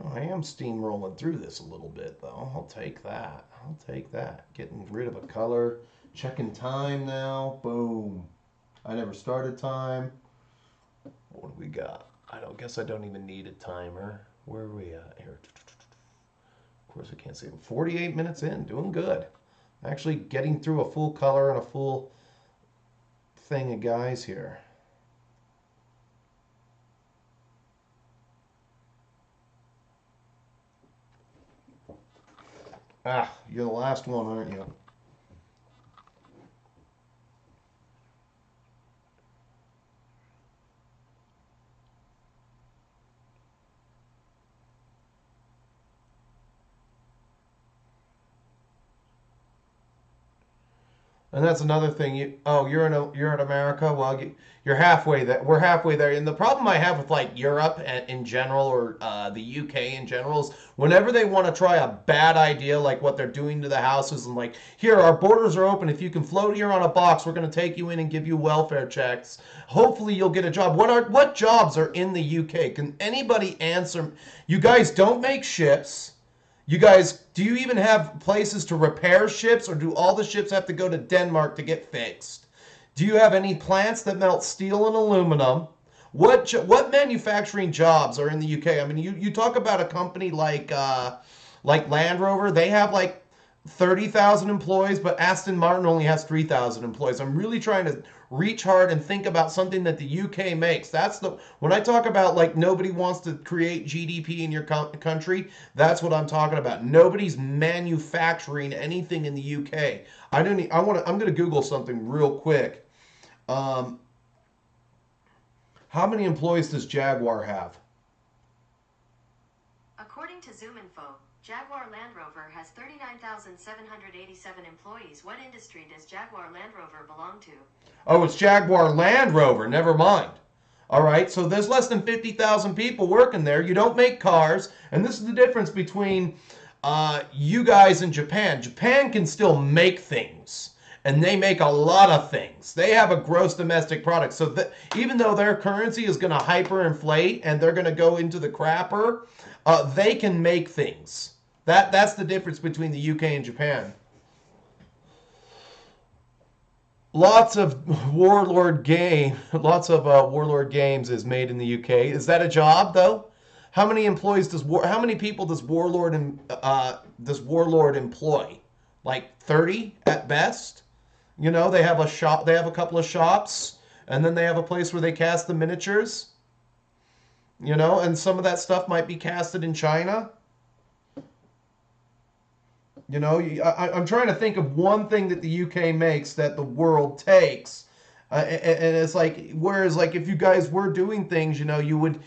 Oh, I am steamrolling through this a little bit, though. I'll take that. I'll take that. Getting rid of a color. Checking time now. Boom. I never started time. What do we got? I guess I don't even need a timer. Where are we at here? Of course, I can't see. 48 minutes in. Doing good. Actually getting through a full color and a full thing of guys here. Ah, you're the last one, aren't you? And that's another thing. You're in America. Well, you're halfway there. We're halfway there. And the problem I have with like Europe in general, or the UK in general, is whenever they want to try a bad idea like what they're doing to the houses, and like, here, our borders are open. If you can float here on a box, we're going to take you in and give you welfare checks. Hopefully, you'll get a job. What jobs are in the UK? Can anybody answer? You guys don't make ships. You guys, do you even have places to repair ships, or do all the ships have to go to Denmark to get fixed? Do you have any plants that melt steel and aluminum? What manufacturing jobs are in the UK? I mean, you talk about a company like Land Rover. They have like 30,000 employees, but Aston Martin only has 3,000 employees. I'm really trying to reach hard and think about something that the UK makes. When I talk about like nobody wants to create GDP in your country, that's what I'm talking about. Nobody's manufacturing anything in the UK. I'm going to Google something real quick. How many employees does Jaguar have? According to ZoomInfo, Jaguar Land Rover has 39,787 employees. What industry does Jaguar Land Rover belong to? Oh, it's Jaguar Land Rover. Never mind. All right, so there's less than 50,000 people working there. You don't make cars, and this is the difference between you guys and Japan. Japan can still make things, and they make a lot of things. They have a gross domestic product. So even though their currency is going to hyperinflate and they're going to go into the crapper, they can make things. That's the difference between the UK and Japan. Lots of Warlord games is made in the UK. Is that a job though? How many employees how many people does Warlord employ? Like 30 at best? You know, they have a shop, they have a couple of shops, and then they have a place where they cast the miniatures. You know, and some of that stuff might be casted in China. You know, I'm trying to think of one thing that the UK makes that the world takes, and it's like, whereas like if you guys were doing things, you know, you would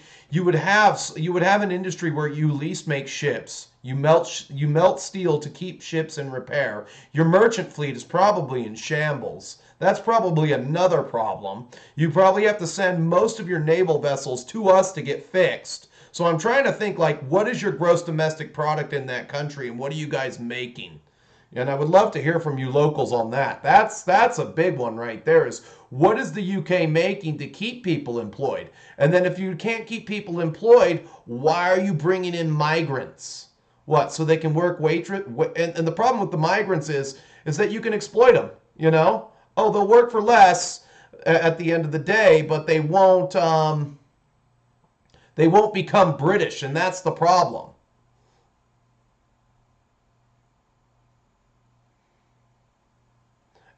have an industry where you at least make ships. You melt steel to keep ships in repair. Your merchant fleet is probably in shambles. That's probably another problem. You probably have to send most of your naval vessels to us to get fixed. So I'm trying to think, like, what is your gross domestic product in that country, and what are you guys making? And I would love to hear from you locals on that. That's a big one right there, is what is the UK making to keep people employed? And then if you can't keep people employed, why are you bringing in migrants? What, so they can work waitress? And the problem with the migrants is that you can exploit them, you know? Oh, they'll work for less at the end of the day, but they won't become British, and that's the problem.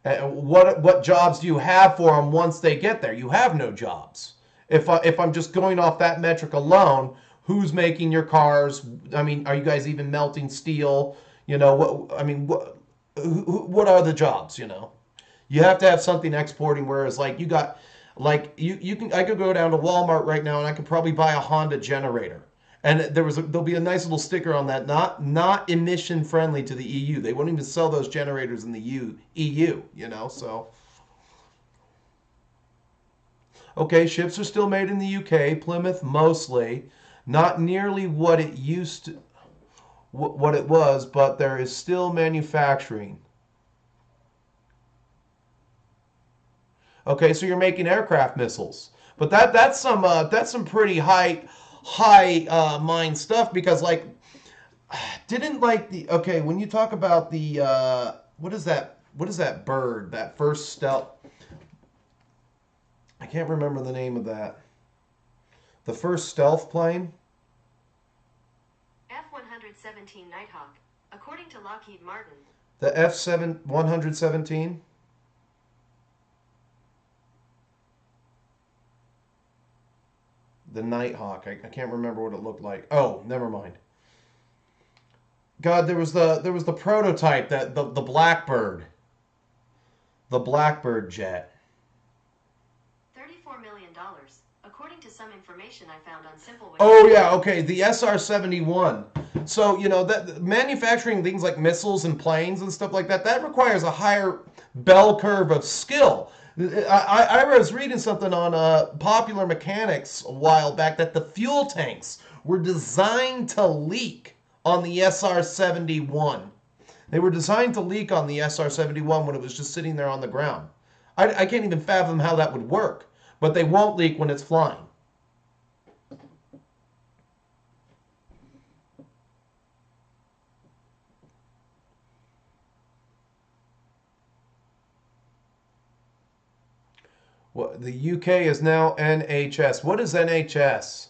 What jobs do you have for them once they get there? You have no jobs. If I'm just going off that metric alone, who's making your cars? I mean, are you guys even melting steel? You know, what are the jobs, you know? You have to have something exporting, whereas like you got, like I could go down to Walmart right now and I could probably buy a Honda generator. And there'll be a nice little sticker on that, not emission friendly to the EU. They won't even sell those generators in the EU, you know, so. Okay, ships are still made in the UK, Plymouth mostly. Not nearly what it used to, what it was, but there is still manufacturing. Okay, so you're making aircraft missiles, but that's some pretty high mind stuff, because like didn't like the okay when you talk about the what is that bird, that first stealth, I can't remember the name of that, the first stealth plane, F-117 Nighthawk, according to Lockheed Martin. The F-117. The Nighthawk. I can't remember what it looked like. Oh, never mind. God, there was the prototype, that the Blackbird. The Blackbird jet. $34 million, according to some information I found on Simple. Oh yeah, okay, the SR-71. So, you know, that manufacturing things like missiles and planes and stuff like that, that requires a higher bell curve of skill. I was reading something on Popular Mechanics a while back that the fuel tanks were designed to leak on the SR-71. They were designed to leak on the SR-71 when it was just sitting there on the ground. I can't even fathom how that would work, but they won't leak when it's flying. What, the UK is now NHS. What is NHS?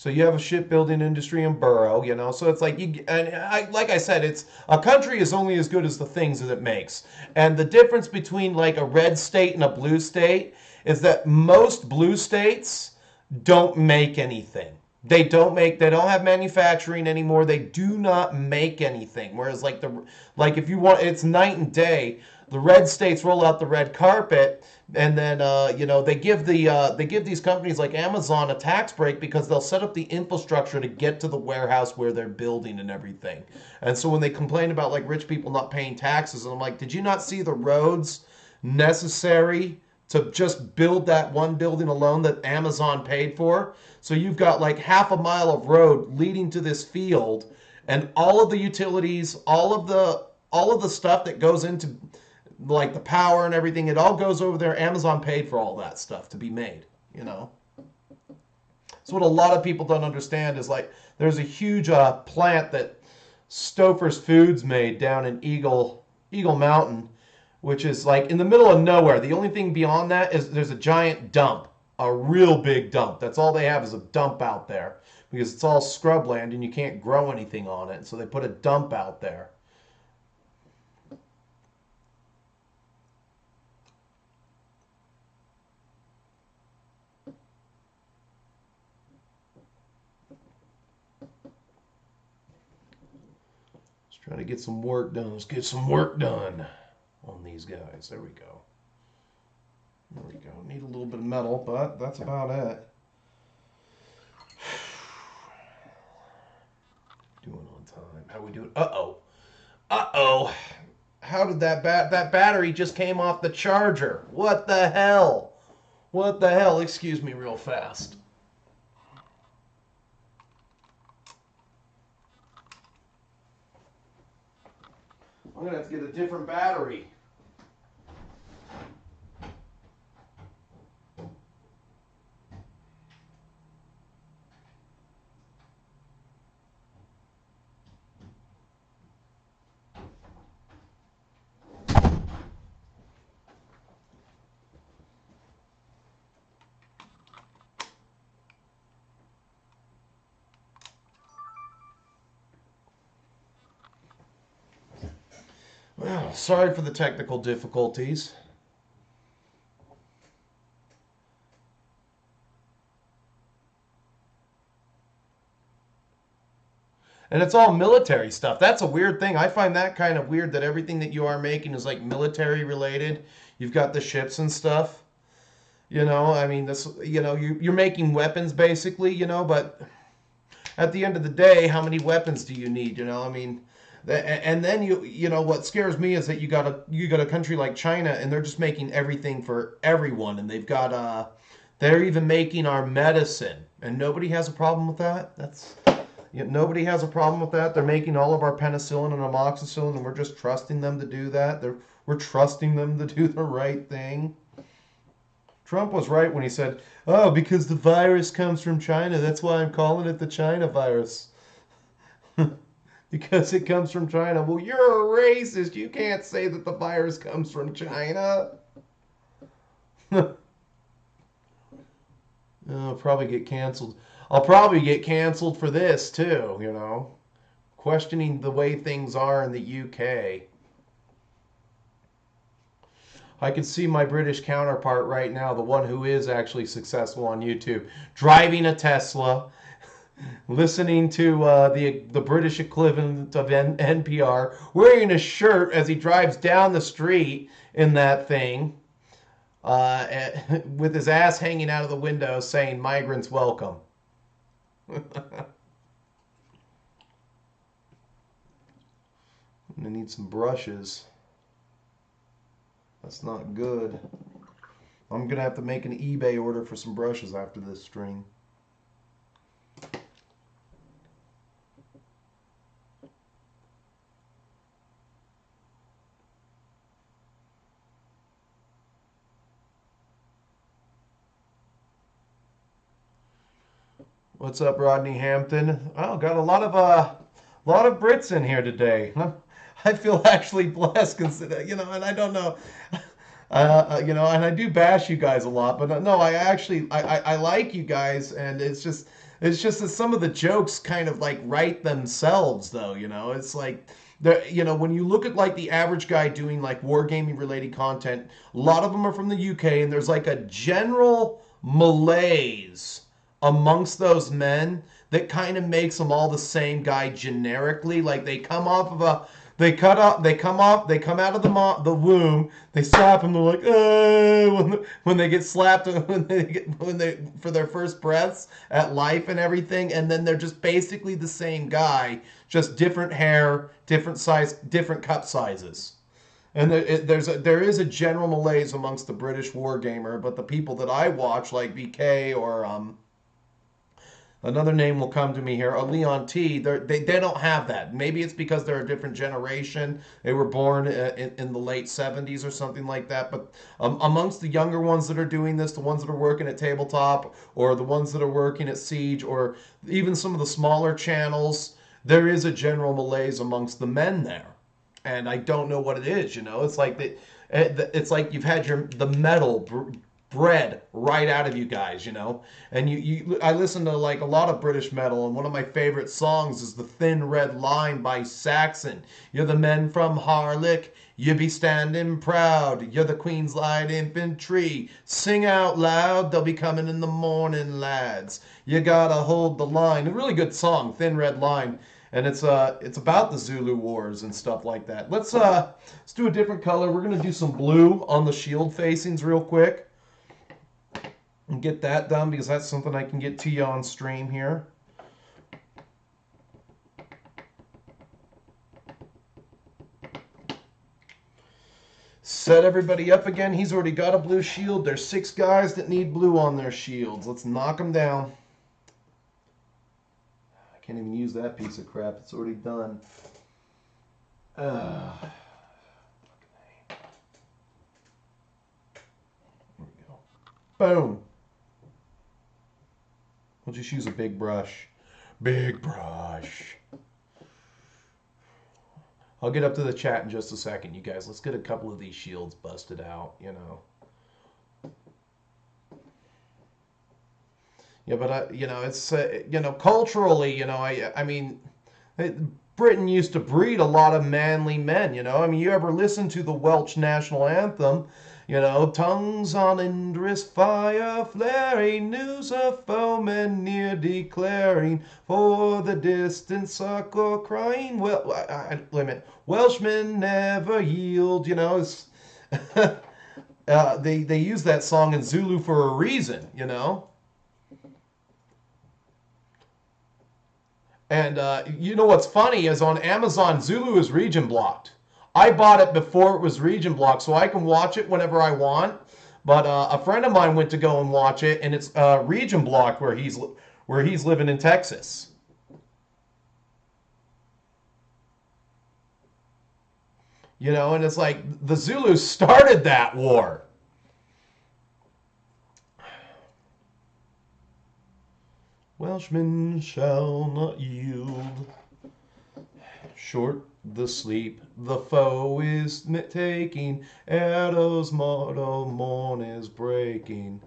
So you have a shipbuilding industry in Borough, you know. So it's like like I said, it's a country is only as good as the things that it makes. And the difference between like a red state and a blue state is that most blue states don't make anything. They don't have manufacturing anymore. They do not make anything. Whereas like if you want, it's night and day. The red states roll out the red carpet, and then they give these companies like Amazon a tax break because they'll set up the infrastructure to get to the warehouse where they're building and everything. And so when they complain about like rich people not paying taxes, and I'm like, did you not see the roads necessary to just build that one building alone that Amazon paid for? So you've got like half a mile of road leading to this field, and all of the utilities, all of the stuff that goes into like the power and everything, it all goes over there. Amazon paid for all that stuff to be made, you know. So what a lot of people don't understand is like there's a huge plant that Stouffer's Foods made down in Eagle Mountain, which is like in the middle of nowhere. The only thing beyond that is there's a giant dump, a real big dump. That's all they have is a dump out there because it's all scrubland and you can't grow anything on it. So they put a dump out there. Trying to get some work done. Let's get some work done on these guys. There we go. There we go. Need a little bit of metal, but that's about it. Doing on time. How we doing? Uh-oh. Uh-oh. How did that battery just came off the charger? What the hell? What the hell? Excuse me real fast. I'm going to have to get a different battery. Well, sorry for the technical difficulties. And it's all military stuff. That's a weird thing. I find that kind of weird that everything that you are making is like military related. You've got the ships and stuff. You know, I mean, this, you know, you're making weapons basically, you know, but at the end of the day, how many weapons do you need? You know, I mean, and then you know what scares me is that you got a country like China and they're just making everything for everyone, and they're even making our medicine, and nobody has a problem with that. Nobody has a problem with that. They're making all of our penicillin and amoxicillin, and we're just trusting them to do that. We're trusting them to do the right thing. Trump was right when he said, "Oh, because the virus comes from China, that's why I'm calling it the China virus." Because it comes from China. Well, you're a racist. You can't say that the virus comes from China. I'll probably get canceled. I'll probably get canceled for this too, you know. Questioning the way things are in the UK. I can see my British counterpart right now, the one who is actually successful on YouTube, driving a Tesla, listening to the British equivalent of NPR, wearing a shirt as he drives down the street in that thing, with his ass hanging out of the window saying, "Migrants welcome." I need some brushes. That's not good. I'm going to have to make an eBay order for some brushes after this stream. What's up, Rodney Hampton? Oh, got a lot of Brits in here today. I feel actually blessed, considering, you know, and I don't know, you know, and I do bash you guys a lot, but no, I like you guys, and it's just It's just that some of the jokes kind of like write themselves, though. It's like when you look at like the average guy doing like wargaming related content, a lot of them are from the UK, and there's like a general malaise amongst those men that kind of makes them all the same guy generically. Like they come off of a they cut up. They come out of the womb. They slap them. They're like, when they get slapped, when they for their first breaths at life and everything, and then they're just basically the same guy, just different hair, different size, different cup sizes. And there is a general malaise amongst the British wargamer, but the people that I watch, like BK or another name will come to me here, LeonT, they don't have that. Maybe it's because they're a different generation. They were born in the late 70s or something like that. But amongst the younger ones that are doing this, the ones that are working at Tabletop or the ones that are working at Siege or even some of the smaller channels, there is a general malaise amongst the men there. And I don't know what it is, It's like it's like you've had the metal bred right out of you guys, And I listen to like a lot of British metal, and one of my favorite songs is The Thin Red Line by Saxon. You're the men from Harlech, you be standing proud. You're the Queen's Light Infantry. Sing out loud, they'll be coming in the morning, lads. You gotta hold the line. A really good song, Thin Red Line. And it's about the Zulu Wars and stuff like that. Let's do a different color. We're gonna do some blue on the shield facings real quick. And get that done because that's something I can get to you on stream here. Set everybody up again. He's already got a blue shield. There's 6 guys that need blue on their shields. Let's knock them down. I can't even use that piece of crap. It's already done. There we go. Boom. We'll just use a big brush. Big brush. I'll get up to the chat in just a second, you guys. Let's get a couple of these shields busted out, Yeah, but, it's, culturally, I mean, Britain used to breed a lot of manly men, I mean, you ever listen to the Welsh national anthem? Tongues on endless fire, flaring news of foemen near declaring for the distant succor crying. Well, wait a minute. Welshmen never yield, it's they use that song in Zulu for a reason, And what's funny is on Amazon, Zulu is region blocked. I bought it before it was region blocked, so I can watch it whenever I want. But a friend of mine went to go and watch it, and it's region blocked where he's living in Texas. And it's like the Zulus started that war. Welshmen shall not yield. Short the sleep the foe is taking, Edo's motto morn is breaking.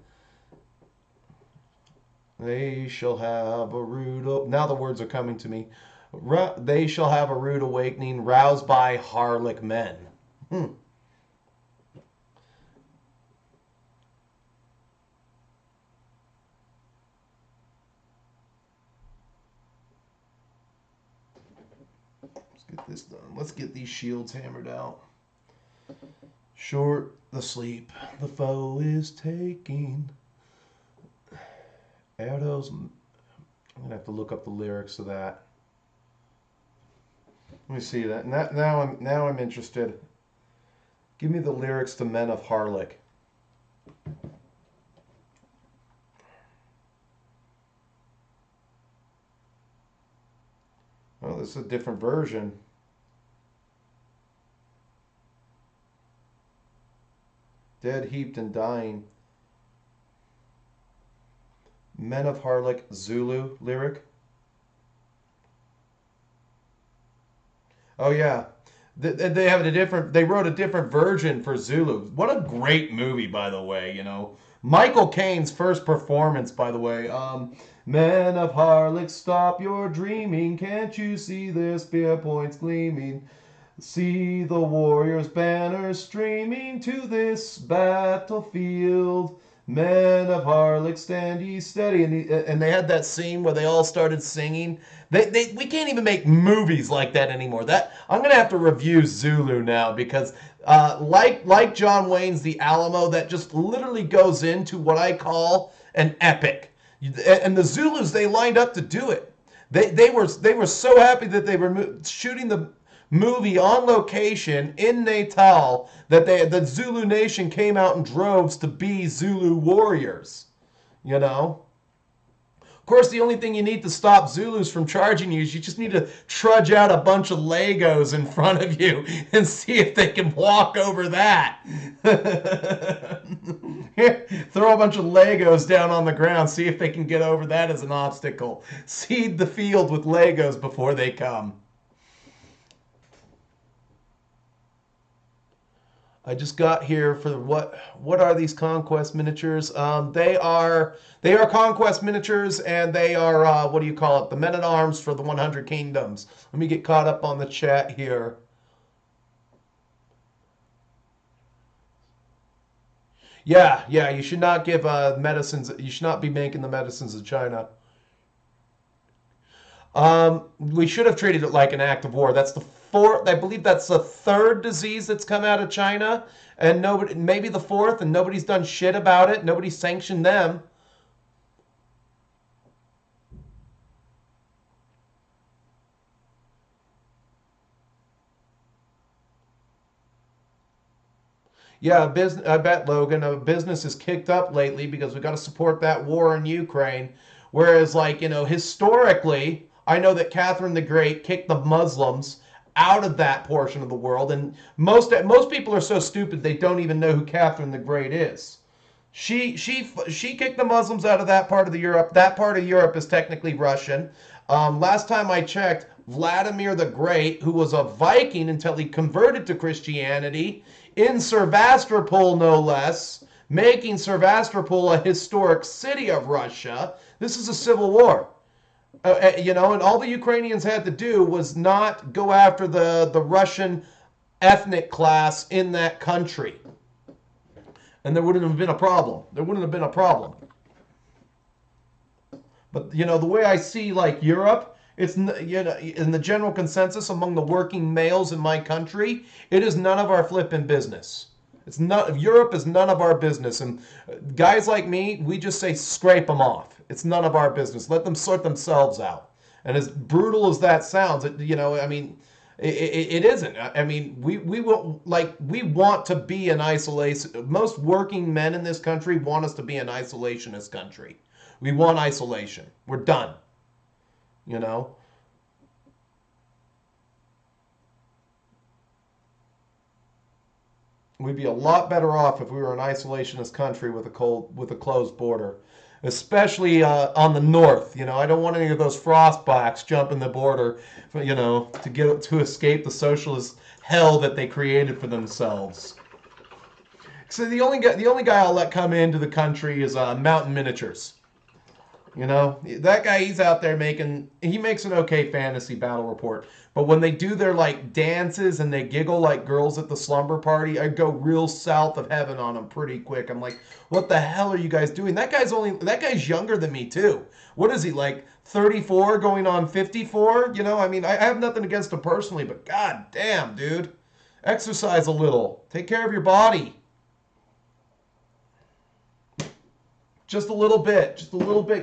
They shall have a rude... Now the words are coming to me. They shall have a rude awakening, roused by Harlech men. Get this done. Let's get these shields hammered out. Short the sleep the foe is taking. Erdo's... I'm going to have to look up the lyrics to that. Let me see that. Now I'm interested. Give me the lyrics to Men of Harlech. Well, this is a different version. Dead, heaped, and dying. Men of Harlech, Zulu lyric. Oh yeah, they have a different. They wrote a different version for Zulu. What a great movie, by the way. Michael Caine's first performance, by the way. Men of Harlech, stop your dreaming. Can't you see their spear points gleaming? See the warriors' banners streaming to this battlefield. Men of Harlech, stand ye steady. And they had that scene where they all started singing. We can't even make movies like that anymore. That I'm gonna have to review Zulu now because, like John Wayne's The Alamo, that just literally goes into what I call an epic. And the Zulus, they lined up to do it. They were so happy that they were shooting the movie on location in Natal that the Zulu Nation came out in droves to be Zulu warriors. You know? Of course, the only thing you need to stop Zulus from charging you is you just need to trudge out a bunch of Legos in front of you and see if they can walk over that. Throw a bunch of Legos down on the ground, see if they can get over that as an obstacle. Seed the field with Legos before they come. I just got here for what are these Conquest miniatures? They are Conquest miniatures, and they are what do you call it? The men at arms for the 100 Kingdoms. Let me get caught up on the chat here. Yeah, you should not give medicines. You should not be making the medicines in China. We should have treated it like an act of war. That's the fourth. I believe that's the third disease that's come out of China, and nobody, maybe the fourth, and nobody's done shit about it. Nobody's sanctioned them. Yeah, business. I bet Logan, a business is kicked up lately because we got to support that war in Ukraine. Whereas, like historically, I know that Catherine the Great kicked the Muslims out of that portion of the world, and most people are so stupid they don't even know who Catherine the Great is. She kicked the Muslims out of that part of the Europe. That part of Europe is technically Russian. Last time I checked, Vladimir the Great, who was a Viking until he converted to Christianity, in Sevastopol no less, making Sevastopol a historic city of Russia. This is a civil war. And all the Ukrainians had to do was not go after the Russian ethnic class in that country. And there wouldn't have been a problem. But, the way I see, Europe, it's, in the general consensus among the working males in my country, it is none of our flipping business. Europe is none of our business. And guys like me, we just say scrape them off. It's none of our business. Let them sort themselves out. And as brutal as that sounds, it isn't. I mean, we want to be an isolation. Most working men in this country want us to be an isolationist country. We want isolation. We're done. We'd be a lot better off if we were an isolationist country with a closed border, especially on the north. I don't want any of those frostbacks jumping the border, to escape the socialist hell that they created for themselves. So the only guy I'll let come into the country is Mountain Miniatures. That guy, he's out there he makes an okay fantasy battle report. But when they do their dances and they giggle like girls at the slumber party, I go real south of heaven on them pretty quick. I'm like, what the hell are you guys doing? That guy's younger than me too. What is he, 34 going on 54? I have nothing against him personally, but god damn, dude. Exercise a little. Take care of your body. Just a little bit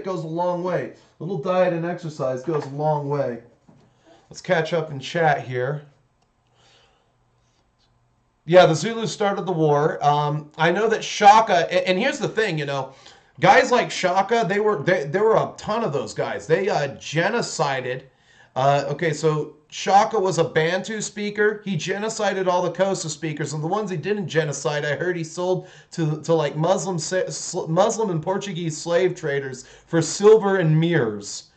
goes a long way. A little diet and exercise goes a long way. Let's catch up in chat here. Yeah, the Zulus started the war. I know that Shaka, and here's the thing, guys like Shaka, there were a ton of those guys. They genocided. Okay, so Shaka was a Bantu speaker. He genocided all the Xhosa speakers, and the ones he didn't genocide, I heard he sold to Muslim and Portuguese slave traders for silver and mirrors.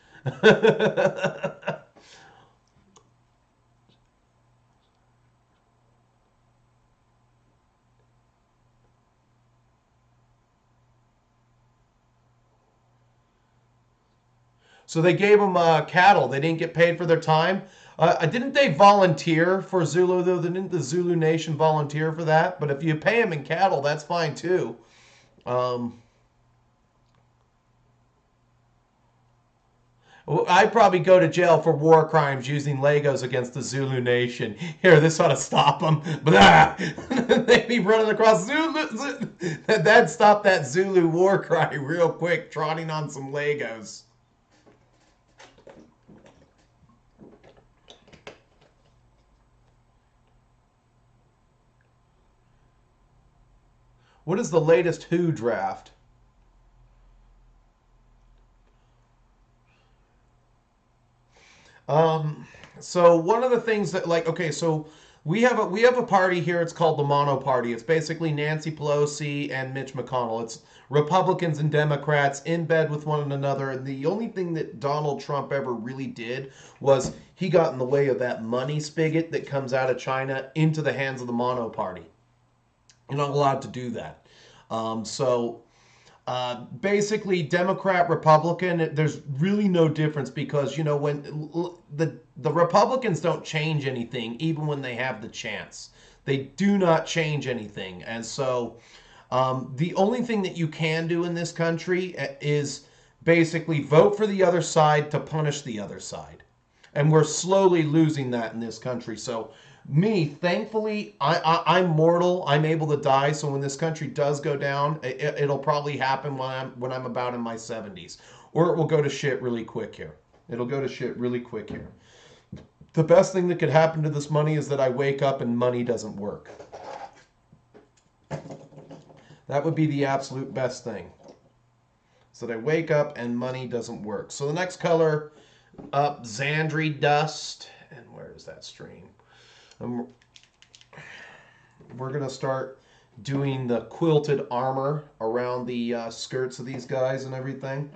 So they gave them cattle. They didn't get paid for their time. Didn't they volunteer for Zulu, though? Didn't the Zulu Nation volunteer for that? But if you pay them in cattle, that's fine, too. Um, I'd probably go to jail for war crimes using Legos against the Zulu Nation. Here, this ought to stop them. Blah! They'd be running across Zulu. That'd stop that Zulu war cry real quick, trotting on some Legos. What is the latest Who draft? So one of the things that, like, okay, so we have a party here. It's called the Mono Party. It's basically Nancy Pelosi and Mitch McConnell. It's Republicans and Democrats in bed with one another. And the only thing that Donald Trump ever really did was he got in the way of that money spigot that comes out of China into the hands of the Mono Party. You're not allowed to do that. Basically, Democrat, Republican, there's really no difference because, you know, when the Republicans don't change anything, even when they have the chance. They do not change anything. And so the only thing that you can do in this country is basically vote for the other side to punish the other side. And we're slowly losing that in this country. So me, thankfully, I'm mortal. I'm able to die. So when this country does go down, it'll probably happen when I'm about in my 70s, or it will go to shit really quick here. It'll go to shit really quick here. The best thing that could happen to this money is that I wake up and money doesn't work. That would be the absolute best thing. So that I wake up and money doesn't work. So the next color up, Xandri Dust, and where is that stream? We're going to start doing the quilted armor around the skirts of these guys and everything.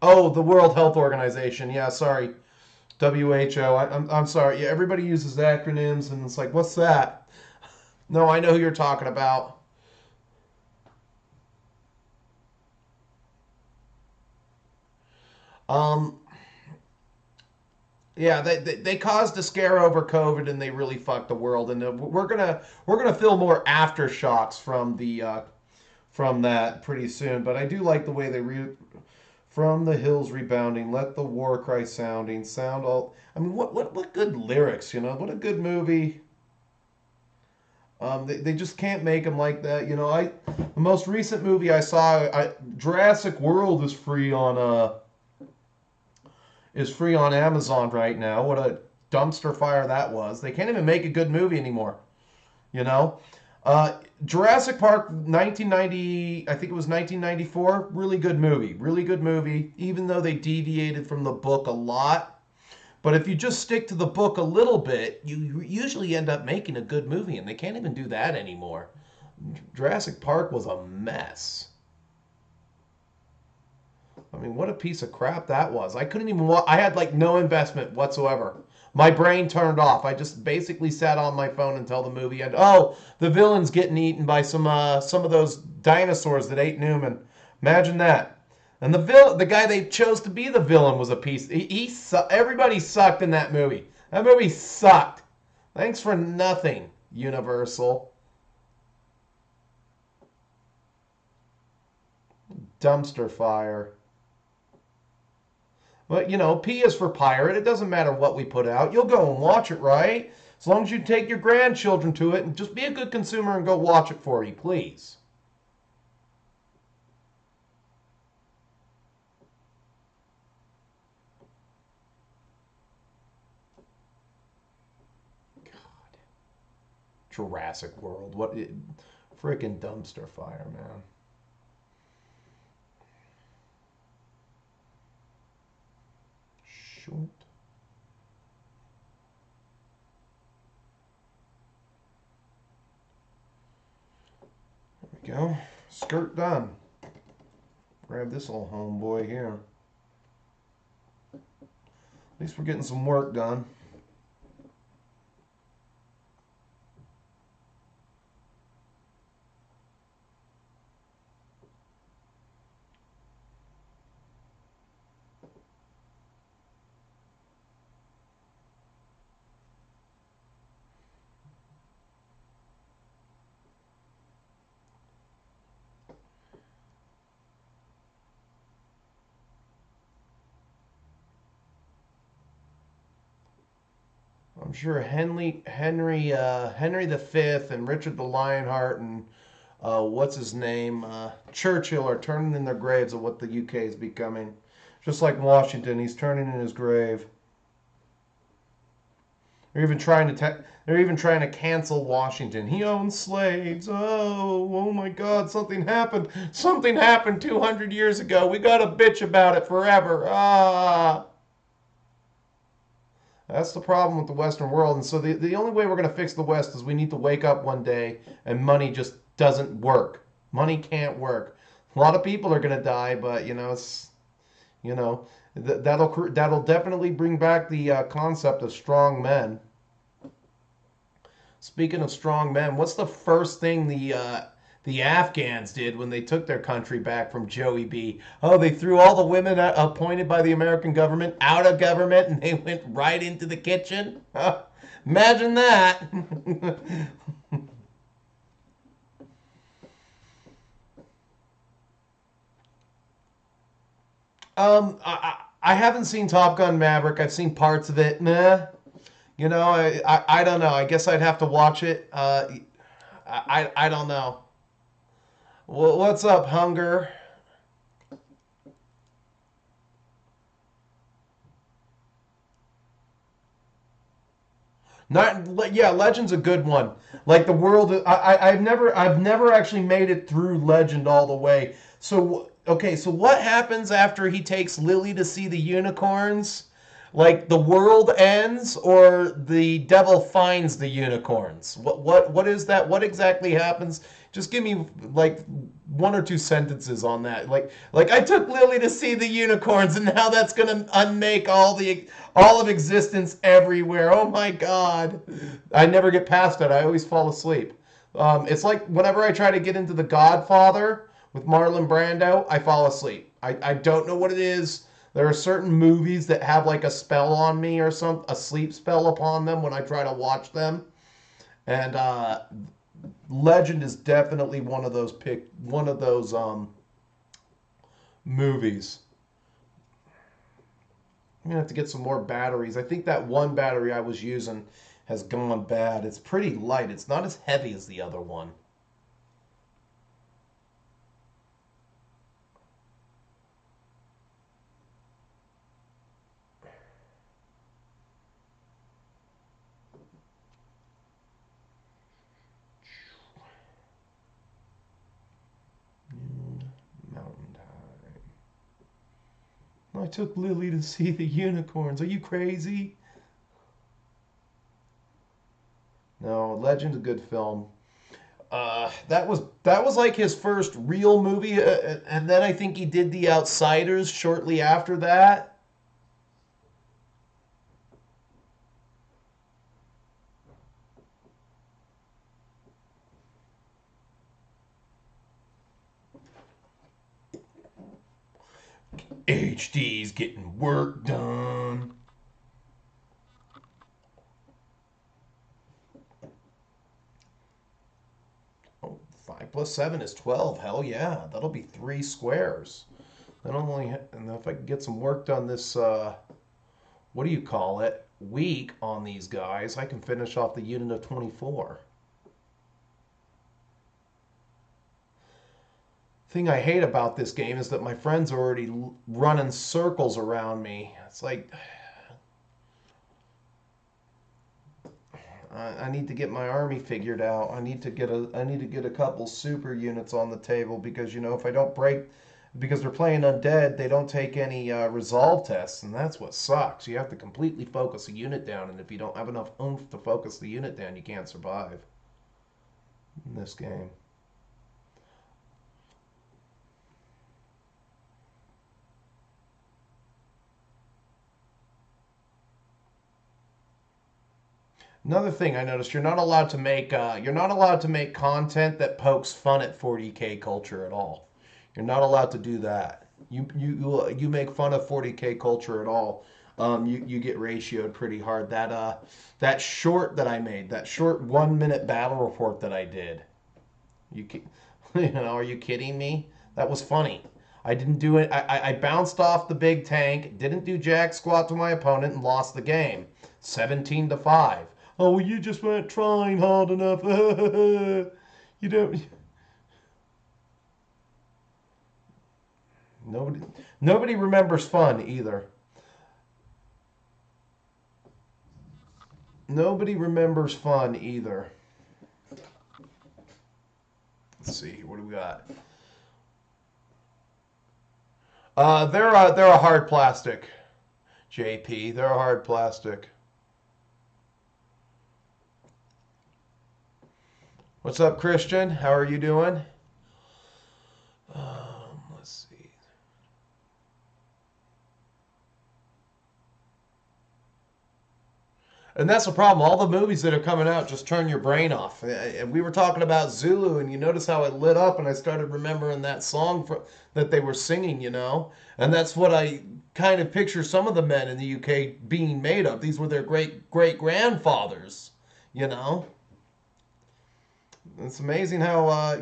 Oh, the World Health Organization. Yeah, sorry. WHO. I'm sorry. Yeah, everybody uses acronyms, and it's like, what's that? No, I know who you're talking about. Yeah, they caused a scare over COVID, and they really fucked the world. And we're gonna feel more aftershocks from that pretty soon. But I do like the way they from the hills rebounding, let the war cry sounding, sound all. I mean, what good lyrics, you know? What a good movie. They just can't make them like that, you know. The most recent movie I saw, Jurassic World is free on Amazon right now. What a dumpster fire that was. They can't even make a good movie anymore, you know. Jurassic Park 1990, I think it was 1994, really good movie. Really good movie, even though they deviated from the book a lot. But if you just stick to the book a little bit, you usually end up making a good movie, and they can't even do that anymore. Jurassic Park was a mess. I mean, what a piece of crap that was. I couldn't even I had like no investment whatsoever. My brain turned off. I just basically sat on my phone until the movie ended. Oh, the villain's getting eaten by some of those dinosaurs that ate Newman. Imagine that. And the guy they chose to be the villain was a piece. Everybody sucked in that movie. That movie sucked. Thanks for nothing, Universal. Dumpster fire. But, you know, P is for pirate. It doesn't matter what we put out. You'll go and watch it, right? As long as you take your grandchildren to it and just be a good consumer and go watch it for you, please. God. Jurassic World. What? Freaking dumpster fire, man. Short. There we go. Skirt done. Grab this old homeboy here. At least we're getting some work done. I'm sure Henry the Fifth and Richard the Lionheart and what's his name, Churchill are turning in their graves of what the UK is becoming. Just like Washington, he's turning in his grave. They're even trying to cancel Washington. He owns slaves. Oh my God! Something happened. Something happened 200 years ago. We gotta bitch about it forever. That's the problem with the Western world. And so the only way we're gonna fix the West is we need to wake up one day and money just doesn't work. Money can't work. A lot of people are gonna die, but that'll definitely bring back the concept of strong men. Speaking of strong men, what's the first thing the Afghans did when they took their country back from Joey B? Oh, they threw all the women appointed by the American government out of government, and they went right into the kitchen. Imagine that. I haven't seen Top Gun Maverick. I've seen parts of it. Meh. I don't know. I guess I'd have to watch it. I don't know. Well, what's up, Hunger? Not yeah, Legend's a good one. Like the world, I've never actually made it through Legend all the way. So okay, so what happens after he takes Lily to see the unicorns? Like the world ends, or the devil finds the unicorns? What is that? What exactly happens? Just give me like one or two sentences on that. Like I took Lily to see the unicorns, and now that's gonna unmake all of existence everywhere. Oh my God! I never get past it. I always fall asleep. It's like whenever I try to get into The Godfather with Marlon Brando, I fall asleep. I don't know what it is. There are certain movies that have like a spell on me or a sleep spell upon them when I try to watch them. And Legend is definitely one of those movies. I'm gonna have to get some more batteries. I think that one battery I was using has gone bad. It's pretty light. It's not as heavy as the other one. Mountain Time. I took Lily to see the unicorns. Are you crazy? No, Legend's a good film. That was like his first real movie, and then I think he did The Outsiders shortly after that. HD's getting work done. Oh, 5 plus 7 is 12. Hell yeah, that'll be 3 squares. And if I can get some work done this, what do you call it, week on these guys, I can finish off the unit of 24. Thing I hate about this game is that my friends are already running circles around me. It's like I need to get my army figured out. I need to get a couple super units on the table because if I don't break, because they're playing undead, they don't take any resolve tests, and that's what sucks. You have to completely focus a unit down, and if you don't have enough oomph to focus the unit down, you can't survive in this game. Another thing I noticed, you're not allowed to make content that pokes fun at 40K culture at all. You're not allowed to do that. You make fun of 40K culture at all. You get ratioed pretty hard. That short that I made, that short 1 minute battle report that I did. You are you kidding me? That was funny. I didn't do it. I bounced off the big tank, didn't do jack squat to my opponent, and lost the game. 17-5. Oh, well, you just weren't trying hard enough. You don't. Nobody remembers fun either. Nobody remembers fun either. Let's see, what do we got? They're a hard plastic, JP. They're a hard plastic. What's up, Christian? How are you doing? Let's see. And that's the problem. All the movies that are coming out just turn your brain off. And we were talking about Zulu, and you notice how it lit up, and I started remembering that song that they were singing, you know? And that's what I kind of picture some of the men in the UK being made of. These were their great-grandfathers, you know? It's amazing how,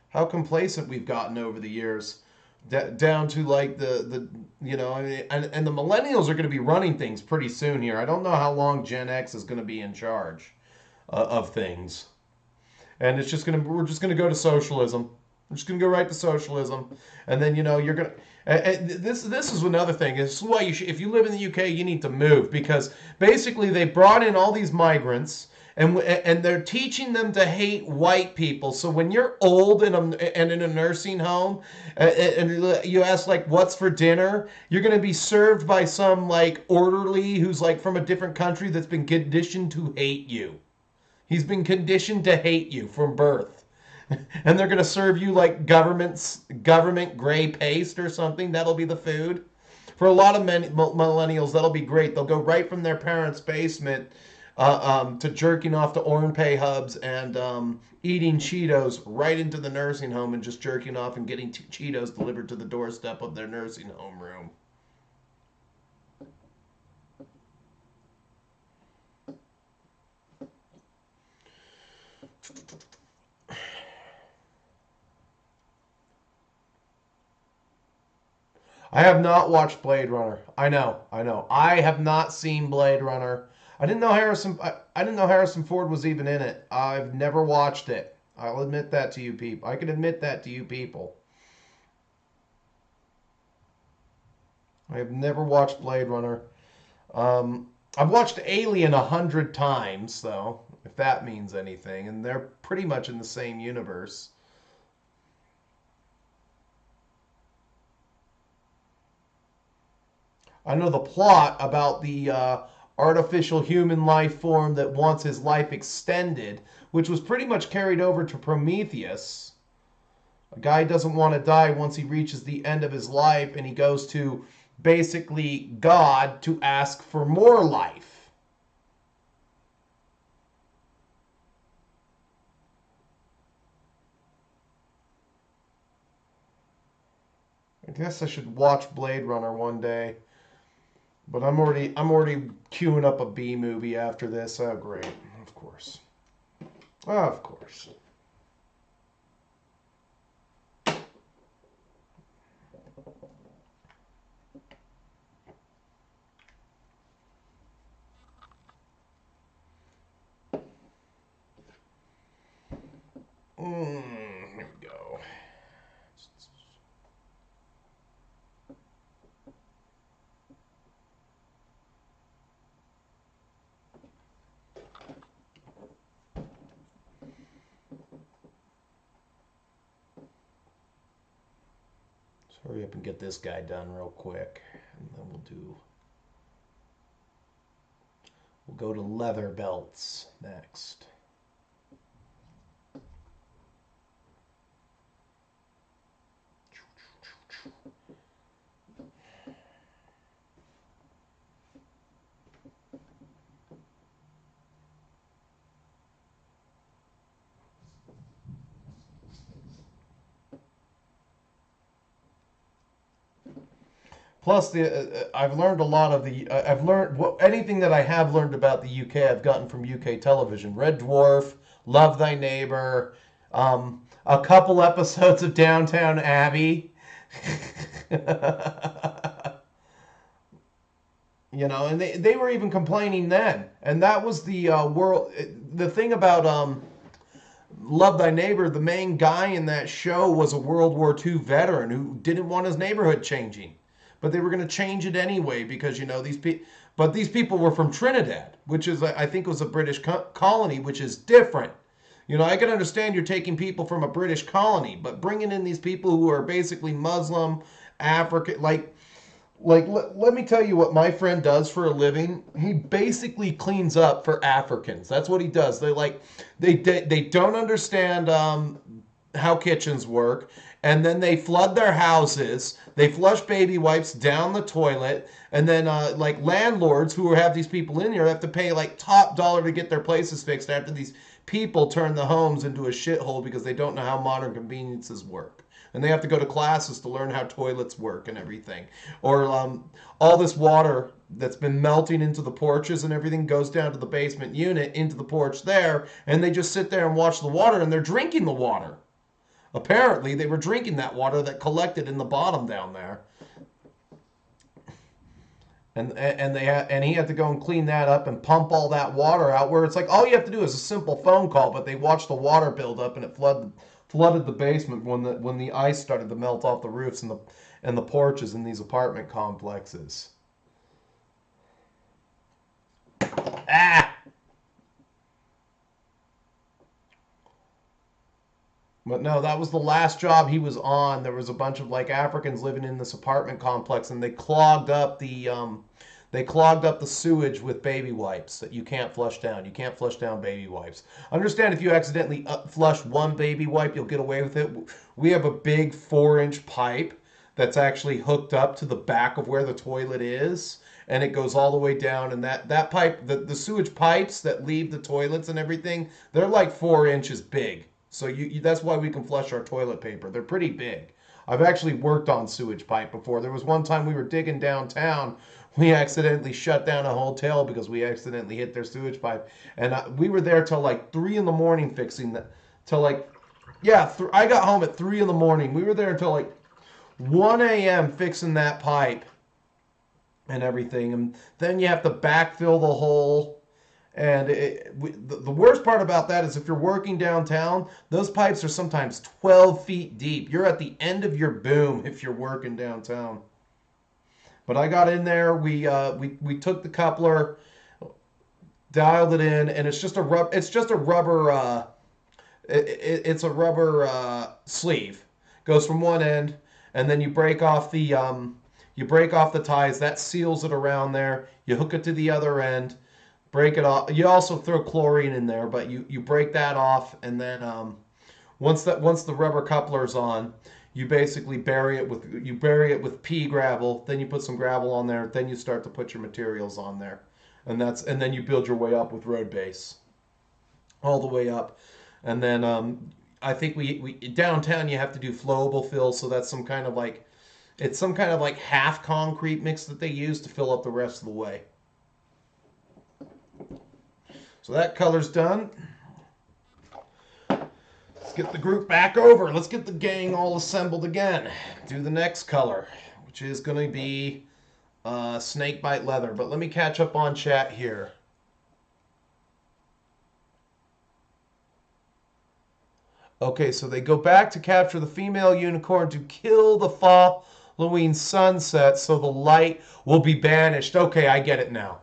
how complacent we've gotten over the years. Down to like the and the millennials are going to be running things pretty soon here. I don't know how long Gen X is going to be in charge of things, and we're just going to go to socialism. We're just going to go right to socialism, and then you're going to. This is another thing. This is why if you live in the UK, you need to move, because basically they brought in all these migrants. And they're teaching them to hate white people. So when you're old and in a nursing home, and you ask like, "What's for dinner?" You're going to be served by some like orderly who's like from a different country that's been conditioned to hate you. He's been conditioned to hate you from birth, and they're going to serve you like government gray paste or something. That'll be the food. For a lot of millennials, that'll be great. They'll go right from their parents' basement. To jerking off to Ornpay hubs and eating Cheetos right into the nursing home and just jerking off and getting Cheetos delivered to the doorstep of their nursing home room. I have not watched Blade Runner. I know. I have not seen Blade Runner. I didn't know Harrison Ford was even in it. I've never watched it. I'll admit that to you people. I can admit that to you people. I have never watched Blade Runner. I've watched Alien 100 times, though, if that means anything, and they're pretty much in the same universe. I know the plot about the artificial human life form that wants his life extended, which was pretty much carried over to Prometheus. A guy doesn't want to die once he reaches the end of his life, and he goes to basically God to ask for more life. I guess I should watch Blade Runner one day. But I'm already queuing up a B movie after this. Oh, great. Of course. Of course. Here we go. Hurry up and get this guy done real quick, and then we'll go to leather belts next. Plus, I've learned a lot of the. I've learned anything that I have learned about the UK. I've gotten from UK television. Red Dwarf, Love Thy Neighbor, a couple episodes of Downtown Abbey. You know, and they were even complaining then. And that was the world. The thing about Love Thy Neighbor, the main guy in that show was a World War II veteran who didn't want his neighborhood changing. But they were going to change it anyway because, you know, these people were from Trinidad, which is, I think, was a British colony, which is different. You know, I can understand you're taking people from a British colony, but bringing in these people who are basically Muslim, African, let me tell you what my friend does for a living. He basically cleans up for Africans. That's what he does. They don't understand how kitchens work, and then they flood their houses. They flush baby wipes down the toilet, and then like landlords who have these people in here have to pay like top dollar to get their places fixed after these people turn the homes into a shithole because they don't know how modern conveniences work. And they have to go to classes to learn how toilets work and everything. Or all this water that's been melting into the porches and everything goes down to the basement unit, into the porch there, and they just sit there and watch the water, and they're drinking the water. Apparently, they were drinking that water that collected in the bottom down there. And he had to go and clean that up and pump all that water out, where it's like all you have to do is a simple phone call, but they watched the water build up and it flooded the basement when the ice started to melt off the roofs and the porches in these apartment complexes. Ah! But no, that was the last job he was on. There was a bunch of like Africans living in this apartment complex, and they clogged up the sewage with baby wipes that you can't flush down. You can't flush down baby wipes. Understand, if you accidentally flush one baby wipe, you'll get away with it. We have a big 4-inch pipe that's actually hooked up to the back of where the toilet is, and it goes all the way down. And that pipe, the sewage pipes that leave the toilets and everything, they're like 4 inches big. So that's why we can flush our toilet paper. They're pretty big. I've actually worked on sewage pipe before. There was one time we were digging downtown. We accidentally shut down a hotel because we accidentally hit their sewage pipe. And we were there till like 3 in the morning fixing that. I got home at 3 in the morning. We were there until like 1 a.m. fixing that pipe and everything. And then you have to backfill the hole. And the worst part about that is if you're working downtown, those pipes are sometimes 12 feet deep. You're at the end of your boom if you're working downtown. But I got in there. We took the coupler, dialed it in, and it's just a rubber sleeve. Goes from one end, and then you break off the ties. That seals it around there. You hook it to the other end. Break it off. You also throw chlorine in there, but you break that off, and then once the rubber coupler's on, you basically bury it with pea gravel. Then you put some gravel on there. Then you start to put your materials on there, and then you build your way up with road base, all the way up, and then I think we downtown you have to do flowable fill, so that's some kind of like half concrete mix that they use to fill up the rest of the way. So that color's done. Let's get the group back over. Let's get the gang all assembled again. Do the next color, which is going to be snakebite leather. But let me catch up on chat here. Okay, so they go back to capture the female unicorn to kill the following sunset, so the light will be banished. Okay, I get it now.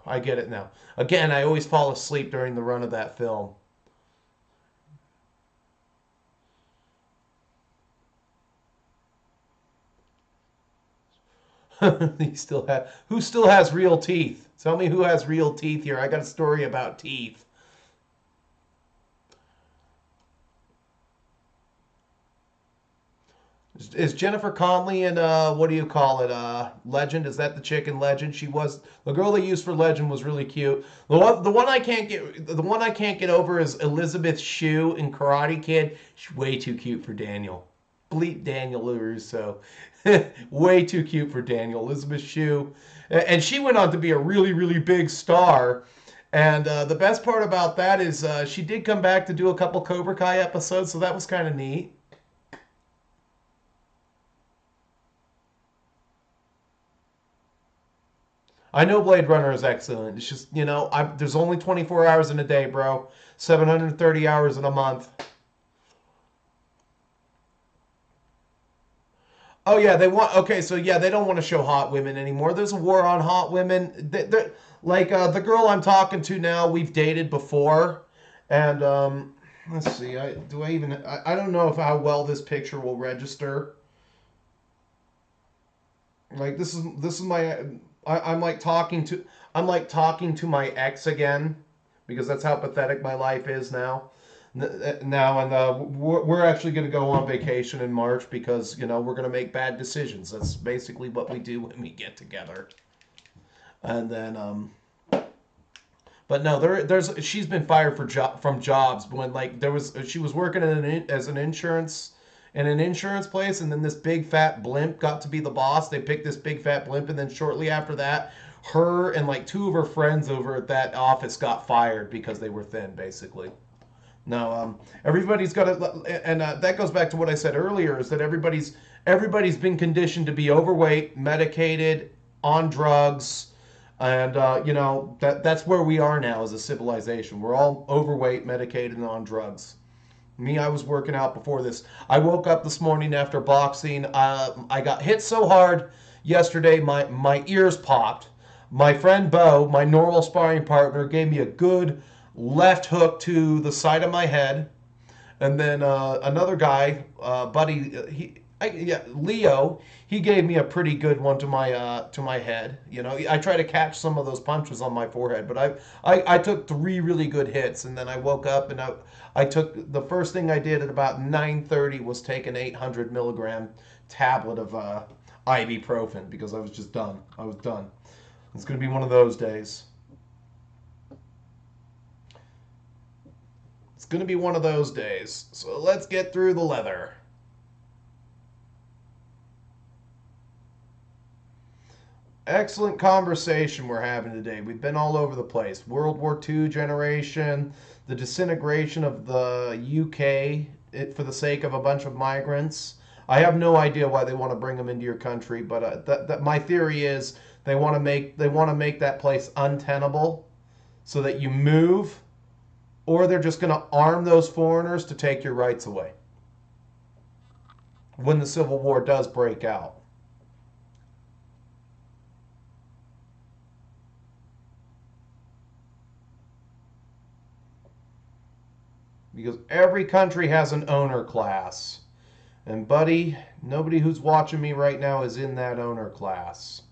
Again, I always fall asleep during the run of that film. Who still has real teeth? Tell me who has real teeth here. I got a story about teeth. Is Jennifer Connelly in what do you call it? Legend? Is that the chick in Legend? The girl they used for Legend was really cute. The one I can't get over is Elizabeth Shue in Karate Kid. She's way too cute for Daniel. Bleep Daniel LaRusso. Way too cute for Daniel. Elizabeth Shue. And she went on to be a really, really big star. And the best part about that is she did come back to do a couple Cobra Kai episodes, so that was kind of neat. I know Blade Runner is excellent. It's just, there's only 24 hours in a day, bro. 730 hours in a month. Oh yeah, okay, so yeah, they don't want to show hot women anymore. There's a war on hot women. Like the girl I'm talking to now, we've dated before, and let's see, I don't know if how well this picture will register. Like this is I'm like talking to my ex again because that's how pathetic my life is now. Now and we're actually going to go on vacation in March because we're going to make bad decisions. That's basically what we do when we get together. And then but no, there's she's been fired from jobs when like she was working as an insurance in an insurance place, and then this big fat blimp got to be the boss. They picked this big fat blimp, and then shortly after that, her and like two of her friends over at that office got fired because they were thin, basically. No, everybody's got to, and that goes back to what I said earlier: is that everybody's been conditioned to be overweight, medicated, on drugs, and that's where we are now as a civilization. We're all overweight, medicated, and on drugs. Me, I was working out before this. I woke up this morning after boxing. I got hit so hard yesterday, my ears popped. My friend Bo, my normal sparring partner, gave me a good left hook to the side of my head, and then another guy, buddy, Leo, he gave me a pretty good one to my head. I try to catch some of those punches on my forehead, but I took three really good hits, and then I woke up and I took the first thing I did at about 9:30 was take an 800 milligram tablet of ibuprofen because I was just done. I was done. It's gonna be one of those days. It's gonna be one of those days. So let's get through the leather. Excellent conversation we're having today. We've been all over the place. World War II generation, the disintegration of the UK for the sake of a bunch of migrants. I have no idea why they want to bring them into your country, but my theory is they want to make that place untenable so that you move, or they're just going to arm those foreigners to take your rights away when the Civil War does break out. Because every country has an owner class. And buddy, nobody who's watching me right now is in that owner class.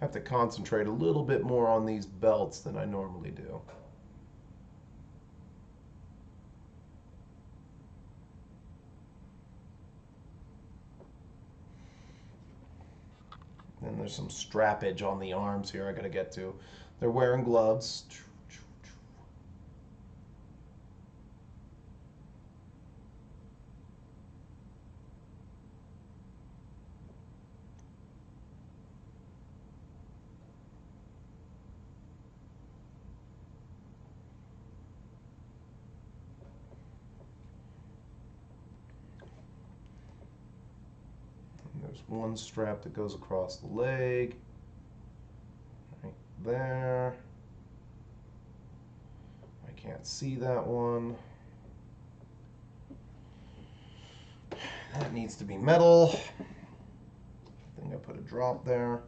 I have to concentrate a little bit more on these belts than I normally do. And there's some strappage on the arms here I gotta get to. They're wearing gloves. There's one strap that goes across the leg, right there. I can't see that one. That needs to be metal. I think I put a drop there.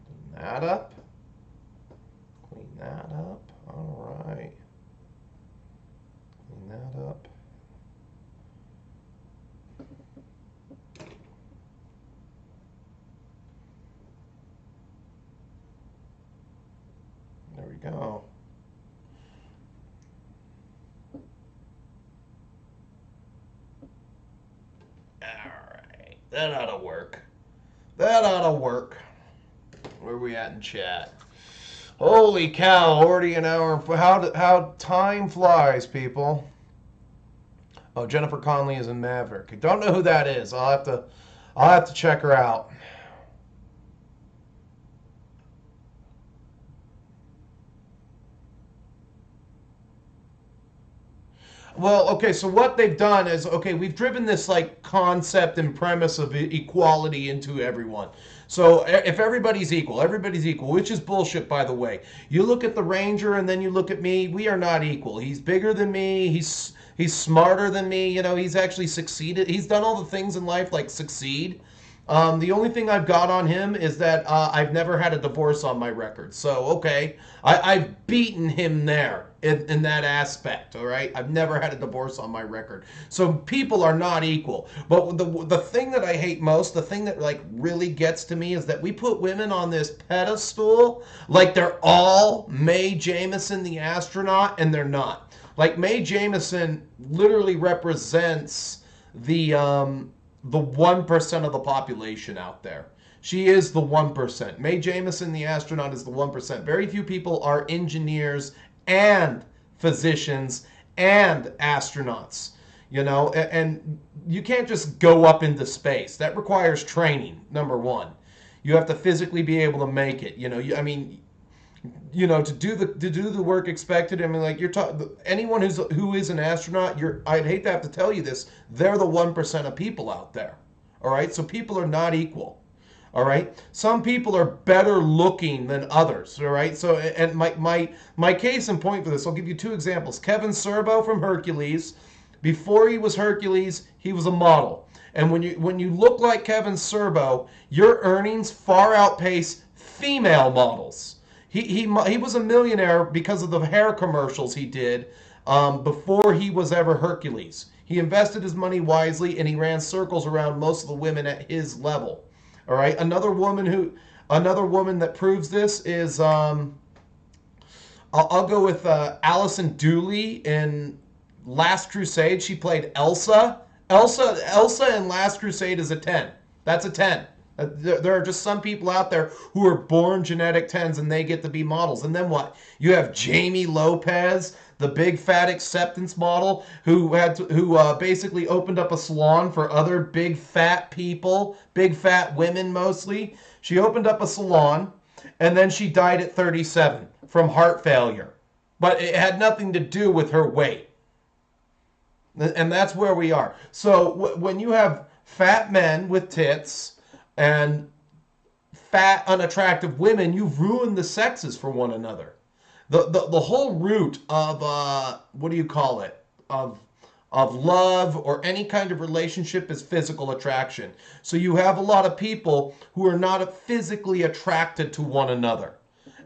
Clean that up. Clean that up. All right. Clean that up. There we go. Alright. That ought to work. That ought to work. Where are we at in chat? Holy cow! Already an hour. How time flies, people. Oh, Jennifer Connelly is in Maverick. I don't know who that is. I'll have to check her out. Well, okay, so what they've done is, okay, we've driven this like concept and premise of equality into everyone. So if everybody's equal, which is bullshit, by the way. You look at the Ranger and then you look at me, we are not equal. He's bigger than me, he's smarter than me, he's actually succeeded. He's done all the things in life like succeed. The only thing I've got on him is that I've never had a divorce on my record. So, okay, I've beaten him there in that aspect, all right? I've never had a divorce on my record. So people are not equal. But the thing that I hate most, the thing that like really gets to me is that we put women on this pedestal like they're all Mae Jemison the astronaut, and they're not. Like Mae Jemison literally represents the 1% of the population out there. She is the 1%. Mae Jemison, the astronaut, is the 1%. Very few people are engineers and physicians and astronauts. And you can't just go up into space. That requires training, number one. You have to physically be able to make it. To do the work expected. I mean, like you're talking, anyone who is an astronaut, I'd hate to have to tell you this, they're the 1% of people out there. All right, so people are not equal. All right, some people are better looking than others. All right, so and my case in point for this, I'll give you two examples. Kevin Sorbo from Hercules. Before he was Hercules, he was a model. And when you look like Kevin Sorbo, your earnings far outpace female models. He was a millionaire because of the hair commercials he did before he was ever Hercules. He invested his money wisely and he ran circles around most of the women at his level. All right. Another woman that proves this is I'll go with Alison Dooley in Last Crusade. She played Elsa. Elsa in Last Crusade is a 10. That's a 10. There are just some people out there who are born genetic 10s and they get to be models. And then what? You have Jamie Lopez, the big fat acceptance model, who basically opened up a salon for other big fat people, big fat women mostly. She opened up a salon and then she died at 37 from heart failure. But it had nothing to do with her weight. And that's where we are. So when you have fat men with tits and fat, unattractive women, you've ruined the sexes for one another. The whole root of what do you call it? Of love or any kind of relationship is physical attraction. So you have a lot of people who are not physically attracted to one another,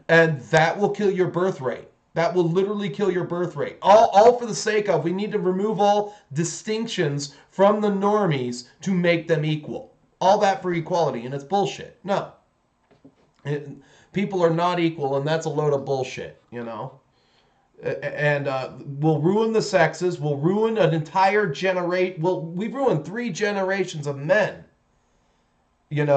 and that will kill your birth rate. That will literally kill your birth rate. All for the sake of we need to remove all distinctions from the normies to make them equal. All that for equality, and it's bullshit. No. People are not equal, and that's a load of bullshit, And we'll ruin the sexes. We'll ruin an entire generation. We've ruined 3 generations of men, and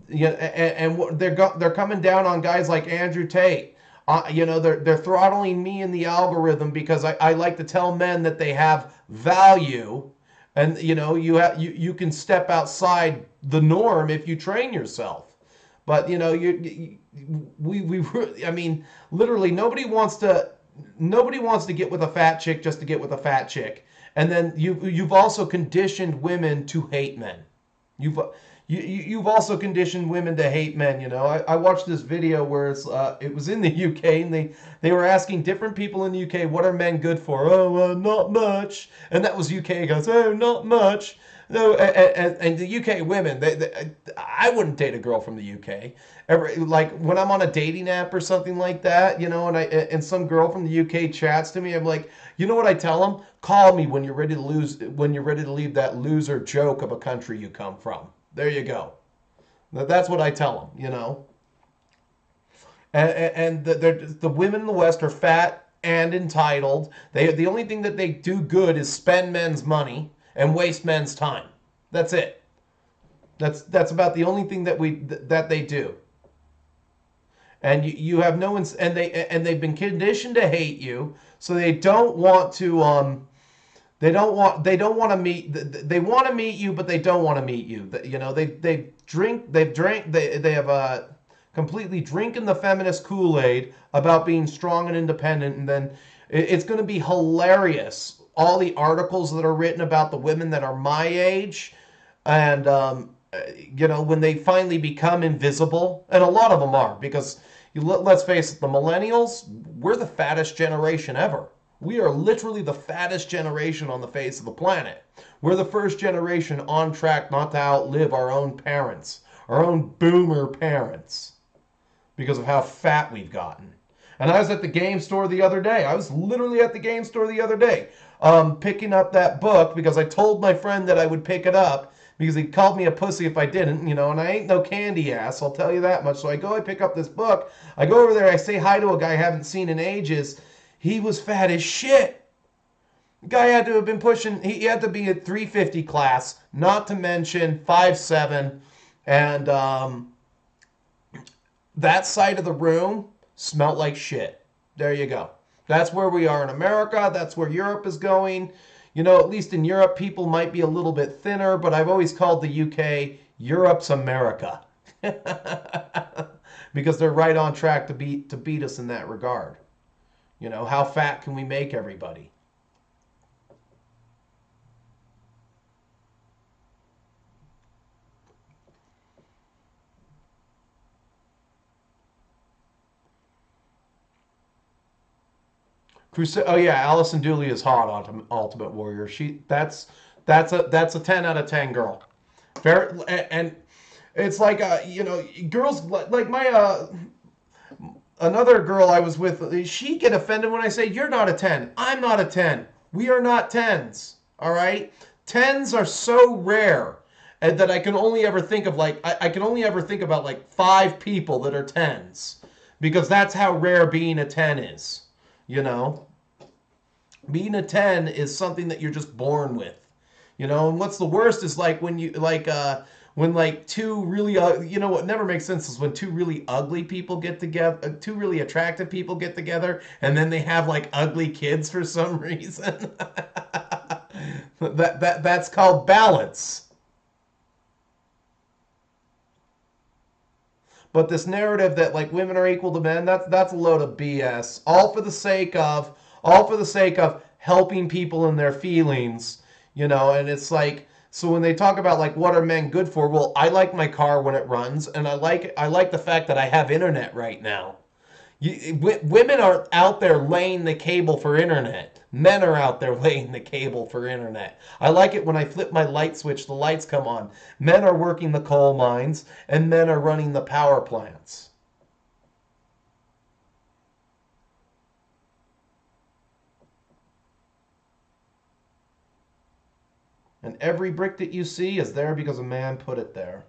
they're coming down on guys like Andrew Tate. They're throttling me in the algorithm because I like to tell men that they have value. And you can step outside the norm if you train yourself, but literally nobody wants to get with a fat chick just to get with a fat chick, and then you've also conditioned women to hate men. You've also conditioned women to hate men. I watched this video where it was in the UK and they were asking different people in the UK, what are men good for? Oh, not much. And that was UK goes, oh, not much. No, and the UK women, I wouldn't date a girl from the UK. Like when I'm on a dating app or something like that, and some girl from the UK chats to me, I'm like, you know what I tell them? Call me when you're ready to leave that loser joke of a country you come from. There you go. That's what I tell them, And the women in the West are fat and entitled. The only thing that they do good is spend men's money and waste men's time. That's it. That's about the only thing that they do. and you have no and they've been conditioned to hate you, so they don't want to they don't want to meet they want to meet you, but they don't want to meet you. You know, they have completely drinking the feminist Kool-Aid about being strong and independent, and then it's going to be hilarious. All the articles that are written about the women that are my age, and you know, when they finally become invisible, and a lot of them are, because let's face it, the millennials, we're the fattest generation ever. We are literally the fattest generation on the face of the planet. We're the first generation on track not to outlive our own parents, our own boomer parents, because of how fat we've gotten. And I was at the game store the other day. I was literally at the game store the other day, picking up that book because I told my friend that I would pick it up because he called me a pussy if I didn't, you know, and I ain't no candy ass, I'll tell you that much. So I pick up this book. I go over there, I say hi to a guy I haven't seen in ages. He was fat as shit. The guy had to have been pushing, he had to be at 350 class, not to mention 5'7", and that side of the room smelled like shit. There you go. That's where we are in America. That's where Europe is going. You know, at least in Europe, people might be a little bit thinner, but I've always called the UK Europe's America. Because they're right on track to beat us in that regard. You know, how fat can we make everybody? Crusade. Oh yeah, Allison Dooley is hot on Ultimate Warrior. That's a 10 out of 10 girl. Very, and it's like you know, girls like my another girl I was with, she get offended when I say you're not a 10. I'm not a 10. We are not 10s. All right? 10s are so rare and that I can only ever think of like I can only ever think about like 5 people that are 10s because that's how rare being a 10 is. You know, being a 10 is something that you're just born with. You know, and what's the worst is like when you when like two really you know what never makes sense is when two really ugly people get together, two really attractive people get together, and then they have like ugly kids for some reason. That's called balance. But this narrative that like women are equal to men, that's a load of BS. All for the sake of helping people in their feelings, you know, and it's like so when they talk about like what are men good for? Well, I like my car when it runs, and I like the fact that I have internet right now. Women are out there laying the cable for internet. Men are out there laying the cable for internet. I like it when I flip my light switch, the lights come on. Men are working the coal mines, and men are running the power plants. And every brick that you see is there because a man put it there.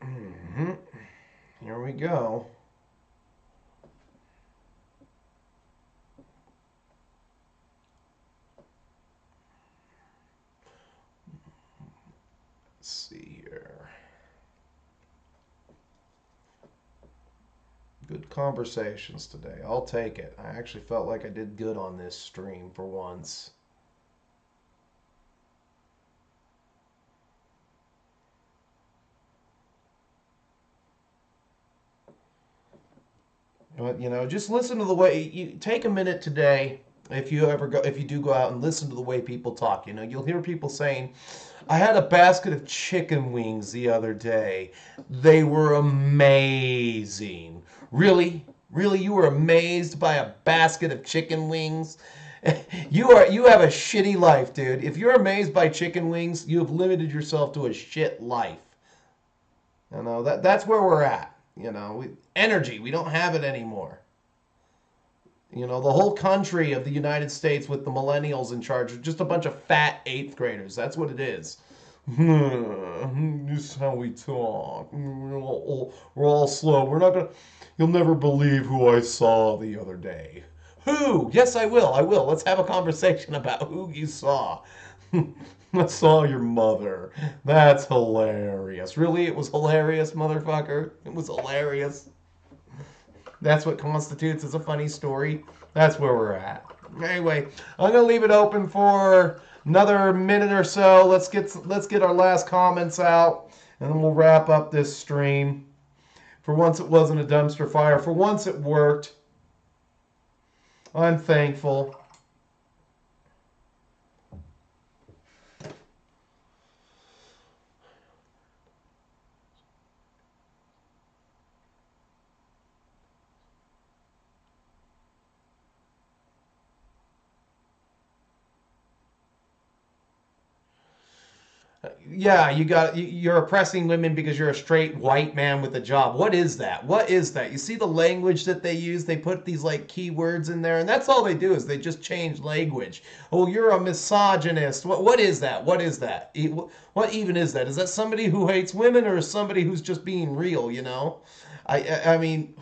Mm-hmm. Here we go. Let's see here. Good conversations today. I'll take it. I actually felt like I did good on this stream for once. But, you know, just listen to the way you take a minute today. If you do go out and listen to the way people talk, you know, you'll hear people saying, I had a basket of chicken wings the other day. They were amazing. Really? Really? You were amazed by a basket of chicken wings? You have a shitty life, dude. If you're amazed by chicken wings, you have limited yourself to a shit life. You know, that's where we're at. You know, energy, we don't have it anymore. You know, the whole country of the United States with the millennials in charge are just a bunch of fat 8th graders. That's what it is. This is how we talk. We're all slow. We're not gonna. You'll never believe who I saw the other day. Who? Yes, I will. I will. Let's have a conversation about who you saw. I saw your mother. That's hilarious. Really, it was hilarious, motherfucker. It was hilarious. That's what constitutes as a funny story. That's where we're at. Anyway, I'm gonna leave it open for another minute or so. Let's get our last comments out, and then we'll wrap up this stream. For once, it wasn't a dumpster fire. For once, it worked. I'm thankful. Yeah, you're oppressing women because you're a straight white man with a job. What is that? What is that? You see the language that they use? They put these like keywords in there, and that's all they do is they just change language. Oh, you're a misogynist. What is that? What is that? What even is that? Is that somebody who hates women or is somebody who's just being real, you know? I mean,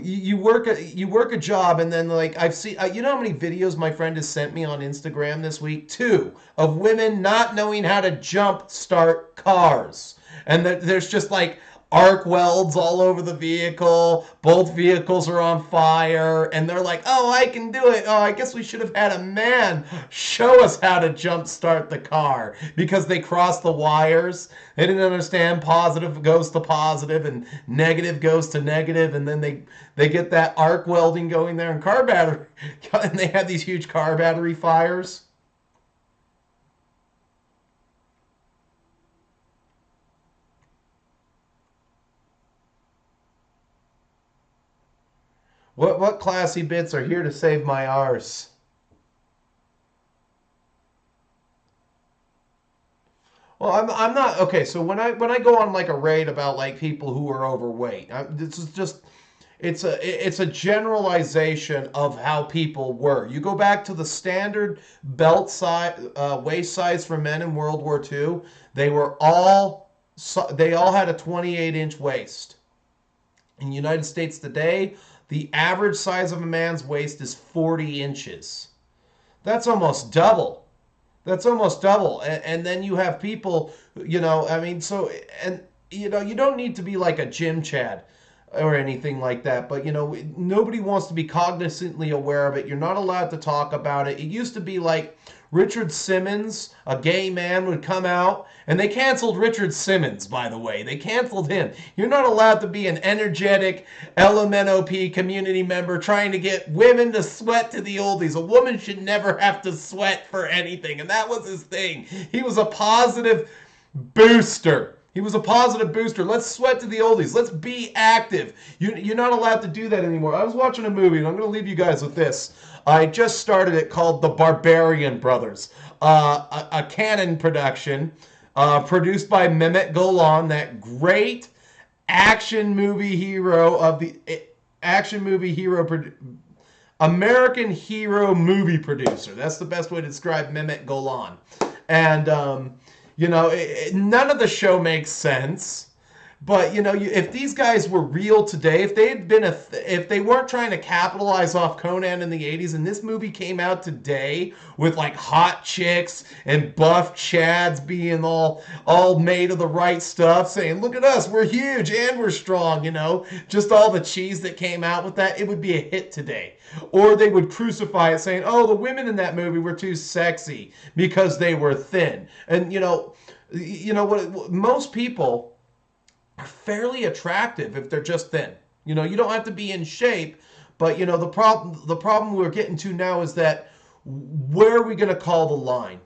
you work a job, and then like I've seen, you know how many videos my friend has sent me on Instagram this week? 2 of women not knowing how to jump start cars, and there's just like arc welds all over the vehicle. Both vehicles are on fire, and they're like, "Oh, I can do it. Oh, I guess we should have had a man show us how to jump start the car," because they crossed the wires. They didn't understand positive goes to positive and negative goes to negative, and then they get that arc welding going there and car battery, and they have these huge car battery fires. What classy bits are here to save my arse? Well, I'm not okay. So when I go on like a raid about like people who are overweight, this is just it's a generalization of how people were. You go back to the standard belt size, waist size for men in World War II. They were all they all had a 28-inch waist. In the United States today, the average size of a man's waist is 40 inches. That's almost double. That's almost double. And then you have people, I mean, so, and, you don't need to be like a gym Chad or anything like that, but, nobody wants to be cognizantly aware of it. You're not allowed to talk about it. It used to be like Richard Simmons, a gay man, would come out, and they canceled Richard Simmons, by the way. They canceled him. You're not allowed to be an energetic LMNOP community member trying to get women to sweat to the oldies. A woman should never have to sweat for anything, and that was his thing. He was a positive booster. He was a positive booster. Let's sweat to the oldies. Let's be active. You're not allowed to do that anymore. I was watching a movie, and I'm going to leave you guys with this. I just started it called The Barbarian Brothers, a Canon production produced by Mehmet Golan, that great action movie hero of the action movie hero, American hero movie producer. That's the best way to describe Mehmet Golan. And, none of the show makes sense. But if these guys were real today, if they had been if they weren't trying to capitalize off Conan in the 80s, and this movie came out today with like hot chicks and buff chads being all made of the right stuff, saying, "Look at us, we're huge and we're strong," just all the cheese that came out with that, it would be a hit today. Or they would crucify it, saying, "Oh, the women in that movie were too sexy because they were thin." And what most people are fairly attractive if they're just thin. You don't have to be in shape, but the problem we're getting to now is that where are we going to call the line?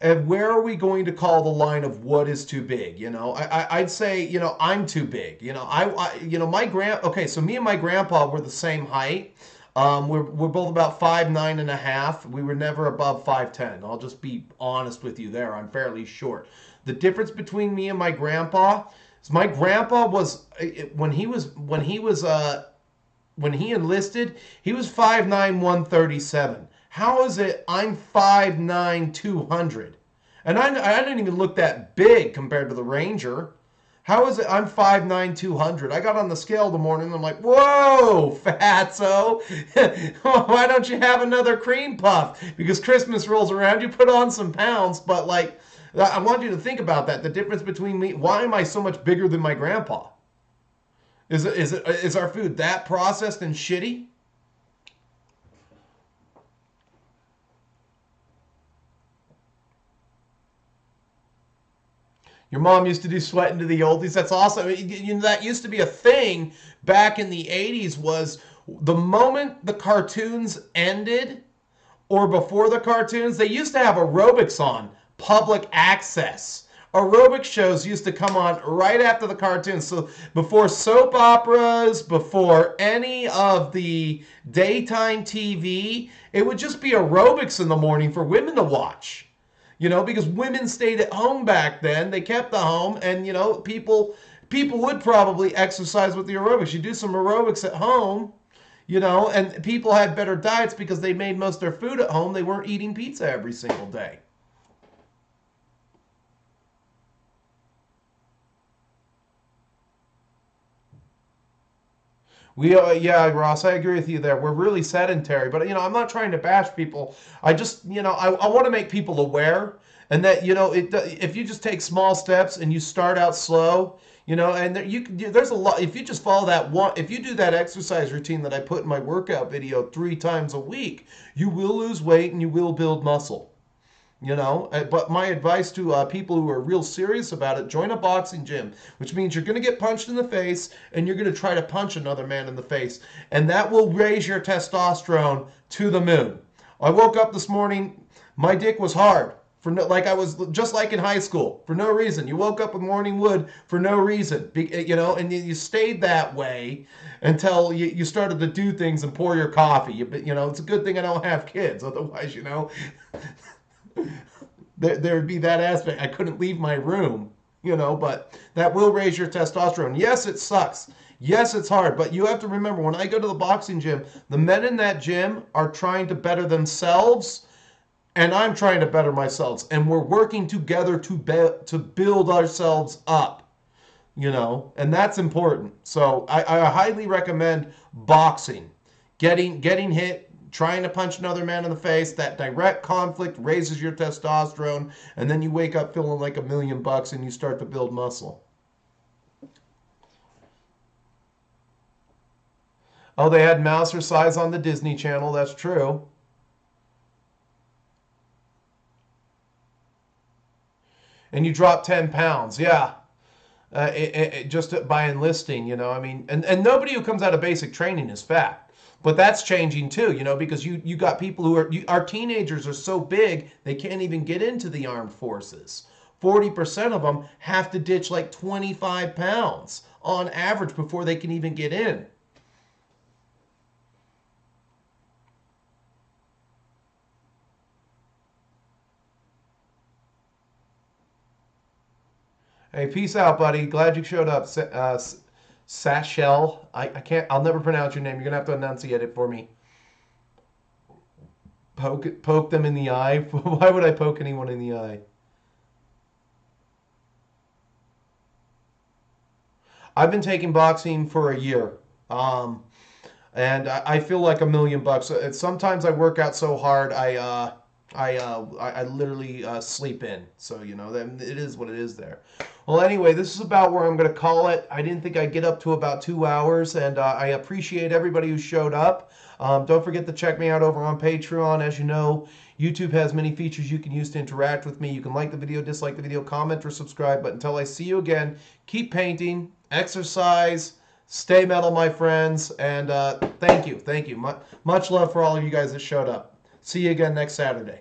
And where are we going to call the line of what is too big? I'd say, I'm too big. So me and my grandpa were the same height. We're both about 5'9.5". We were never above 5'10". I'll just be honest with you there. I'm fairly short. The difference between me and my grandpa is my grandpa was when he enlisted, he was 5'9", 137. How is it I'm 5'9", 200? And I didn't even look that big compared to the Ranger. How is it? I'm 5'9", 200. I got on the scale the morning. I'm like, whoa, fatso. Why don't you have another cream puff? Because Christmas rolls around, you put on some pounds. But like, I want you to think about that. The difference between me. Why am I so much bigger than my grandpa? Is our food that processed and shitty? Your mom used to do sweating to the oldies. That's awesome. You know, that used to be a thing back in the 80s was the moment the cartoons ended or before the cartoons, they used to have aerobics on, public access. Aerobic shows used to come on right after the cartoons. So before soap operas, before any of the daytime TV, it would just be aerobics in the morning for women to watch. You know, because women stayed at home back then. They kept the home, and you know, people would probably exercise with the aerobics. You do some aerobics at home, you know, and people had better diets because they made most of their food at home. They weren't eating pizza every single day. Yeah, Ross, I agree with you there. We're really sedentary, but you know, I'm not trying to bash people. I just, you know, I want to make people aware, and that you know, if you just take small steps and you start out slow, you know, and there's a lot. If you just follow that one, if you do that exercise routine that I put in my workout video 3 times a week, you will lose weight and you will build muscle. You know, but my advice to people who are real serious about it, join a boxing gym, which means you're going to get punched in the face and you're going to try to punch another man in the face. And that will raise your testosterone to the moon. I woke up this morning, my dick was hard. Like I was just like in high school, for no reason. You woke up with morning wood for no reason, you know, and you stayed that way until you started to do things and pour your coffee. You know, it's a good thing I don't have kids. Otherwise, you know, there would be that aspect. I couldn't leave my room, you know, but that will raise your testosterone. Yes, it sucks. Yes, it's hard, but you have to remember when I go to the boxing gym, the men in that gym are trying to better themselves, and I'm trying to better myself, and we're working together to build ourselves up, you know, and that's important. So I highly recommend boxing, getting hit, trying to punch another man in the face. That direct conflict raises your testosterone, and then you wake up feeling like $1,000,000 and you start to build muscle. Oh, they had Mouser size on the Disney Channel. That's true. And you drop 10 pounds. Yeah. Just by enlisting, you know, I mean, and nobody who comes out of basic training is fat. But that's changing too, you know, because you got people who are, our teenagers are so big, they can't even get into the armed forces. 40% of them have to ditch like 25 pounds on average before they can even get in. Hey, peace out, buddy. Glad you showed up. Sashel. I can't, I'll never pronounce your name. You're going to have to enunciate it for me. Poke them in the eye? Why would I poke anyone in the eye? I've been taking boxing for a year. And I feel like $1,000,000. Sometimes I work out so hard, I literally sleep in. So, you know, it is what it is there. Well, anyway, this is about where I'm going to call it. I didn't think I'd get up to about 2 hours, and I appreciate everybody who showed up. Don't forget to check me out over on Patreon. As you know, YouTube has many features you can use to interact with me. You can like the video, dislike the video, comment, or subscribe. But until I see you again, keep painting, exercise, stay metal, my friends, and thank you. Much love for all of you guys that showed up. See you again next Saturday.